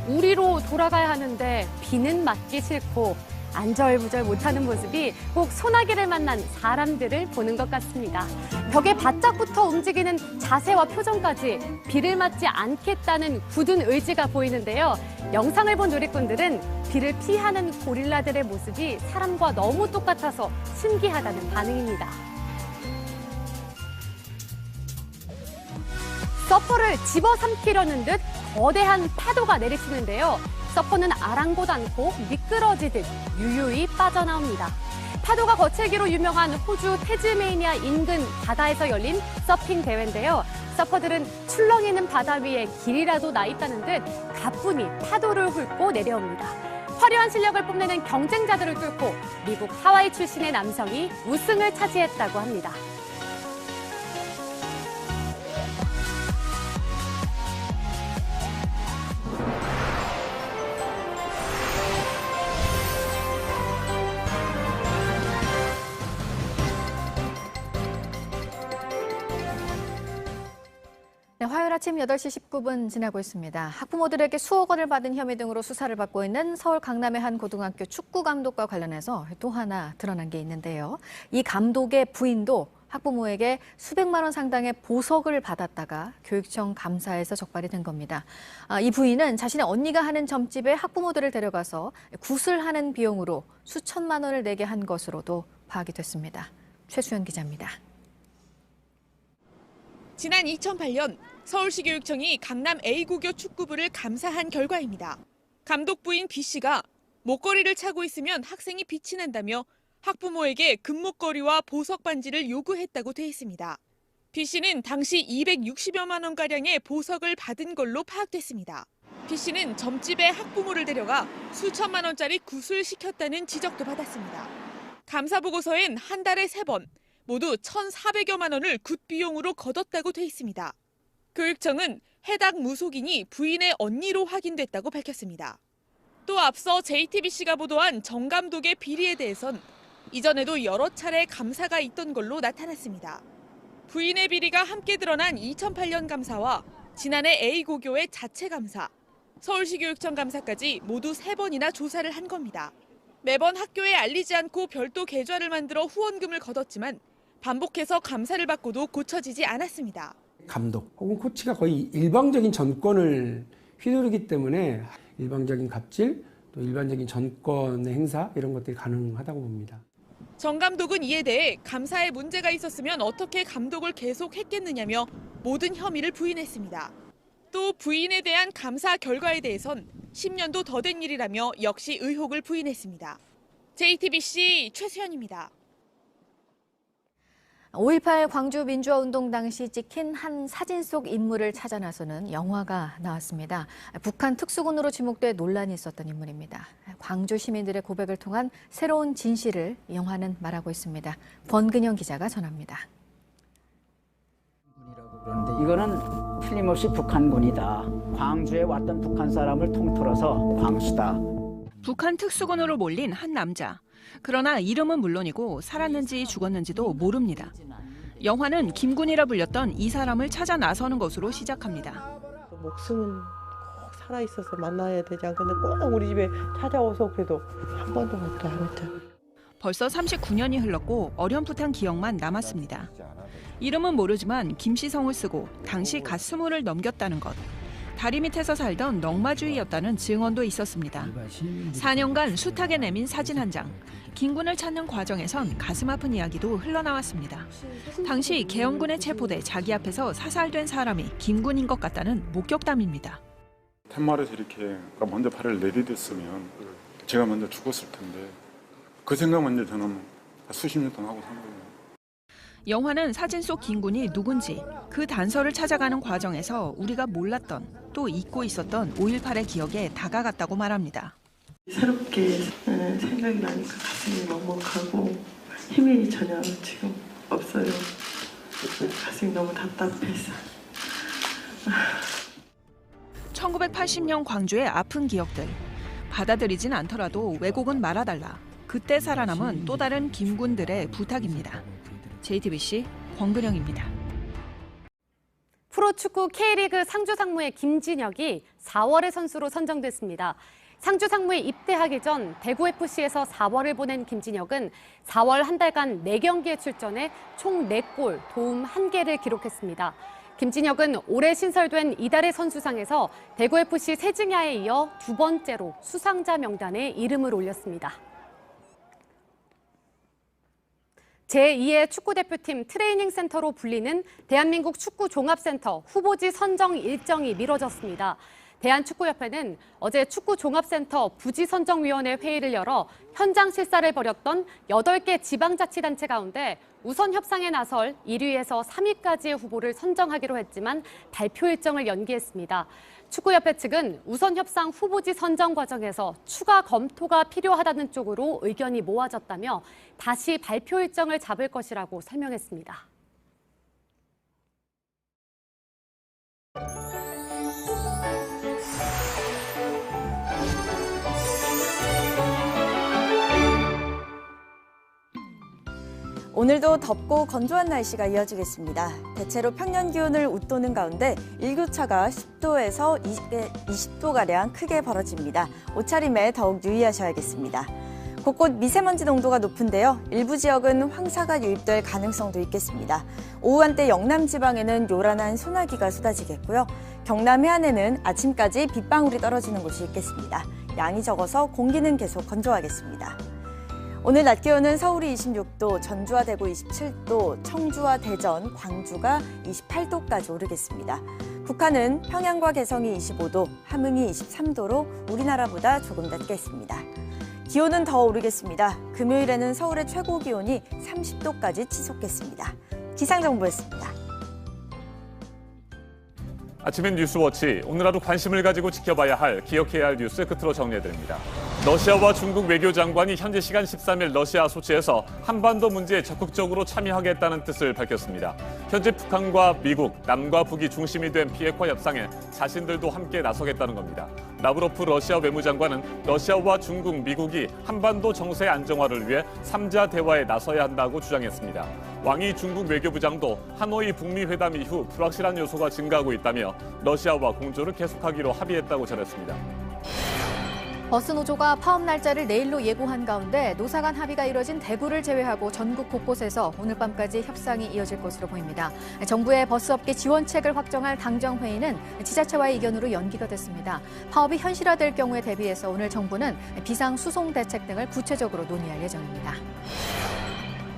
우리로 돌아가야 하는데 비는 맞기 싫고 안절부절 못하는 모습이 꼭 소나기를 만난 사람들을 보는 것 같습니다. 벽에 바짝 붙어 움직이는 자세와 표정까지 비를 맞지 않겠다는 굳은 의지가 보이는데요. 영상을 본 누리꾼들은 비를 피하는 고릴라들의 모습이 사람과 너무 똑같아서 신기하다는 반응입니다. 서퍼를 집어삼키려는 듯 거대한 파도가 내리치는데요. 서퍼는 아랑곳 않고 미끄러지듯 유유히 빠져나옵니다. 파도가 거칠기로 유명한 호주 태즈메이니아 인근 바다에서 열린 서핑 대회인데요. 서퍼들은 출렁이는 바다 위에 길이라도 나 있다는 듯 가뿐히 파도를 훑고 내려옵니다. 화려한 실력을 뽐내는 경쟁자들을 뚫고 미국 하와이 출신의 남성이 우승을 차지했다고 합니다. 네, 화요일 아침 8시 19분 지나고 있습니다. 학부모들에게 수억 원을 받은 혐의 등으로 수사를 받고 있는 서울 강남의 한 고등학교 축구 감독과 관련해서 또 하나 드러난 게 있는데요. 이 감독의 부인도 학부모에게 수백만 원 상당의 보석을 받았다가 교육청 감사에서 적발이 된 겁니다. 이 부인은 자신의 언니가 하는 점집에 학부모들을 데려가서 굿을 비용으로 수천만 원을 내게 한 것으로도 파악이 됐습니다. 최수연 기자입니다. 지난 2008년 서울시 교육청이 강남 A고교 축구부를 감사한 결과입니다. 감독 부인 B씨가 목걸이를 차고 있으면 학생이 빛이 난다며 학부모에게 금목걸이와 보석 반지를 요구했다고 돼 있습니다. B씨는 당시 260여만 원가량의 보석을 받은 걸로 파악됐습니다. B씨는 점집에 학부모를 데려가 수천만 원짜리 굿을 시켰다는 지적도 받았습니다. 감사 보고서엔 한 달에 3번, 모두 1,400여만 원을 굿 비용으로 거뒀다고 돼 있습니다. 교육청은 해당 무속인이 부인의 언니로 확인됐다고 밝혔습니다. 또 앞서 JTBC가 보도한 정 감독의 비리에 대해선 이전에도 여러 차례 감사가 있던 걸로 나타났습니다. 부인의 비리가 함께 드러난 2008년 감사와 지난해 A고교의 자체 감사, 서울시 교육청 감사까지 모두 3번이나 조사를 한 겁니다. 매번 학교에 알리지 않고 별도 계좌를 만들어 후원금을 거뒀지만 반복해서 감사를 받고도 고쳐지지 않았습니다. 감독 혹은 코치가 거의 일방적인 전권을 휘두르기 때문에 일방적인 갑질, 또 일반적인 전권의 행사 이런 것들이 가능하다고 봅니다. 정 감독은 이에 대해 감사에 문제가 있었으면 어떻게 감독을 계속했겠느냐며 모든 혐의를 부인했습니다. 또 부인에 대한 감사 결과에 대해선 10년도 더 된 일이라며 역시 의혹을 부인했습니다. JTBC 최수연입니다. 5.18 광주 민주화운동 당시 찍힌 한 사진 속 인물을 찾아 나서는 영화가 나왔습니다. 북한 특수군으로 지목돼 논란이 있었던 인물입니다. 광주 시민들의 고백을 통한 새로운 진실을 영화는 말하고 있습니다. 권근영 기자가 전합니다. 그런데 이거는 틀림없이 북한군이다. 광주에 왔던 북한 사람을 통틀어서 광수다. 북한 특수군으로 몰린 한 남자. 그러나 이름은 물론이고 살았는지 죽었는지도 모릅니다. 영화는 김군이라 불렸던 이 사람을 찾아 나서는 것으로 시작합니다. 목숨은 꼭 살아있어서 만나야 되지 않겠는데 꼭 우리 집에 찾아와서 그래도 한 번도 못 하겠죠. 벌써 39년이 흘렀고 어렴풋한 기억만 남았습니다. 이름은 모르지만 김씨성을 쓰고 당시 갓 20을 넘겼다는 것. 다리 밑에서 살던 넝마주의였다는 증언도 있었습니다. 4년간 숱하게 내민 사진 한 장. 김군을 찾는 과정에선 가슴 아픈 이야기도 흘러나왔습니다. 당시 계엄군에 체포돼 자기 앞에서 사살된 사람이 김군인 것 같다는 목격담입니다. 텐마에서 이렇게 먼저 팔을 내디뎠으면 제가 먼저 죽었을 텐데 그 생각만 이제 저는 수십 년 동안 하고 산 거예요. 영화는 사진 속 김군이 누군지 그 단서를 찾아가는 과정에서 우리가 몰랐던 또 잊고 있었던 5.18의 기억에 다가갔다고 말합니다. 새롭게 생각이 나니까 가슴이 먹먹하고 힘이 전혀 지금 없어요. 가슴이 너무 답답해서. 1980년 광주의 아픈 기억들. 받아들이진 않더라도 왜곡은 말아달라. 그때 살아남은 또 다른 김군들의 부탁입니다. JTBC 권근영입니다. 프로축구 K리그 상주 상무의 김진혁이 4월의 선수로 선정됐습니다. 상주 상무에 입대하기 전 대구FC에서 4월을 보낸 김진혁은 4월 한 달간 4경기에 출전해 총 4골, 도움 1개를 기록했습니다. 김진혁은 올해 신설된 이달의 선수상에서 대구FC 세징야에 이어 2번째로 수상자 명단에 이름을 올렸습니다. 제2의 축구대표팀 트레이닝 센터로 불리는 대한민국 축구종합센터 후보지 선정 일정이 미뤄졌습니다. 대한축구협회는 어제 축구종합센터 부지선정위원회 회의를 열어 현장 실사를 벌였던 8개 지방자치단체 가운데 우선 협상에 나설 1위에서 3위까지의 후보를 선정하기로 했지만 발표 일정을 연기했습니다. 축구협회 측은 우선 협상 후보지 선정 과정에서 추가 검토가 필요하다는 쪽으로 의견이 모아졌다며 다시 발표 일정을 잡을 것이라고 설명했습니다. 오늘도 덥고 건조한 날씨가 이어지겠습니다. 대체로 평년 기온을 웃도는 가운데 일교차가 10도에서 20도가량 크게 벌어집니다. 옷차림에 더욱 유의하셔야겠습니다. 곳곳 미세먼지 농도가 높은데요. 일부 지역은 황사가 유입될 가능성도 있겠습니다. 오후 한때 영남 지방에는 요란한 소나기가 쏟아지겠고요. 경남 해안에는 아침까지 빗방울이 떨어지는 곳이 있겠습니다. 양이 적어서 공기는 계속 건조하겠습니다. 오늘 낮 기온은 서울이 26도, 전주와 대구 27도, 청주와 대전, 광주가 28도까지 오르겠습니다. 북한은 평양과 개성이 25도, 함흥이 23도로 우리나라보다 조금 낮겠습니다. 기온은 더 오르겠습니다. 금요일에는 서울의 최고 기온이 30도까지 치솟겠습니다. 기상정보였습니다. 아침엔 뉴스워치, 오늘 하루 관심을 가지고 지켜봐야 할, 기억해야 할 뉴스 끝으로 정리해드립니다. 러시아와 중국 외교장관이 현지 시간 13일 러시아 소치에서 한반도 문제에 적극적으로 참여하겠다는 뜻을 밝혔습니다. 현재 북한과 미국, 남과 북이 중심이 된 비핵화 협상에 자신들도 함께 나서겠다는 겁니다. 라브로프 러시아 외무장관은 러시아와 중국, 미국이 한반도 정세 안정화를 위해 3자 대화에 나서야 한다고 주장했습니다. 왕이 중국 외교부장도 하노이 북미 회담 이후 불확실한 요소가 증가하고 있다며 러시아와 공조를 계속하기로 합의했다고 전했습니다. 버스 노조가 파업 날짜를 내일로 예고한 가운데 노사 간 합의가 이뤄진 대구를 제외하고 전국 곳곳에서 오늘 밤까지 협상이 이어질 것으로 보입니다. 정부의 버스업계 지원책을 확정할 당정회의는 지자체와의 의견으로 연기가 됐습니다. 파업이 현실화될 경우에 대비해서 오늘 정부는 비상수송 대책 등을 구체적으로 논의할 예정입니다.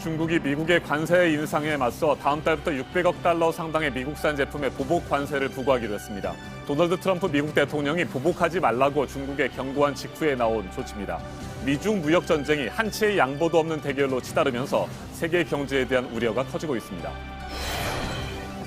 중국이 미국의 관세 인상에 맞서 다음 달부터 600억 달러 상당의 미국산 제품에 보복 관세를 부과하기로 했습니다. 도널드 트럼프 미국 대통령이 보복하지 말라고 중국에 경고한 직후에 나온 조치입니다. 미중 무역 전쟁이 한치의 양보도 없는 대결로 치달으면서 세계 경제에 대한 우려가 커지고 있습니다.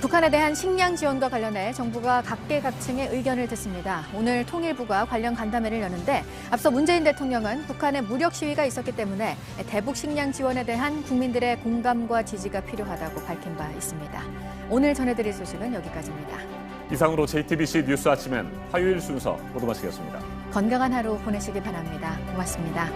북한에 대한 식량 지원과 관련해 정부가 각계각층의 의견을 듣습니다. 오늘 통일부가 관련 간담회를 여는데 앞서 문재인 대통령은 북한의 무력 시위가 있었기 때문에 대북 식량 지원에 대한 국민들의 공감과 지지가 필요하다고 밝힌 바 있습니다. 오늘 전해드릴 소식은 여기까지입니다. 이상으로 JTBC 뉴스 아침엔 화요일 순서 모두 마치겠습니다. 건강한 하루 보내시기 바랍니다. 고맙습니다.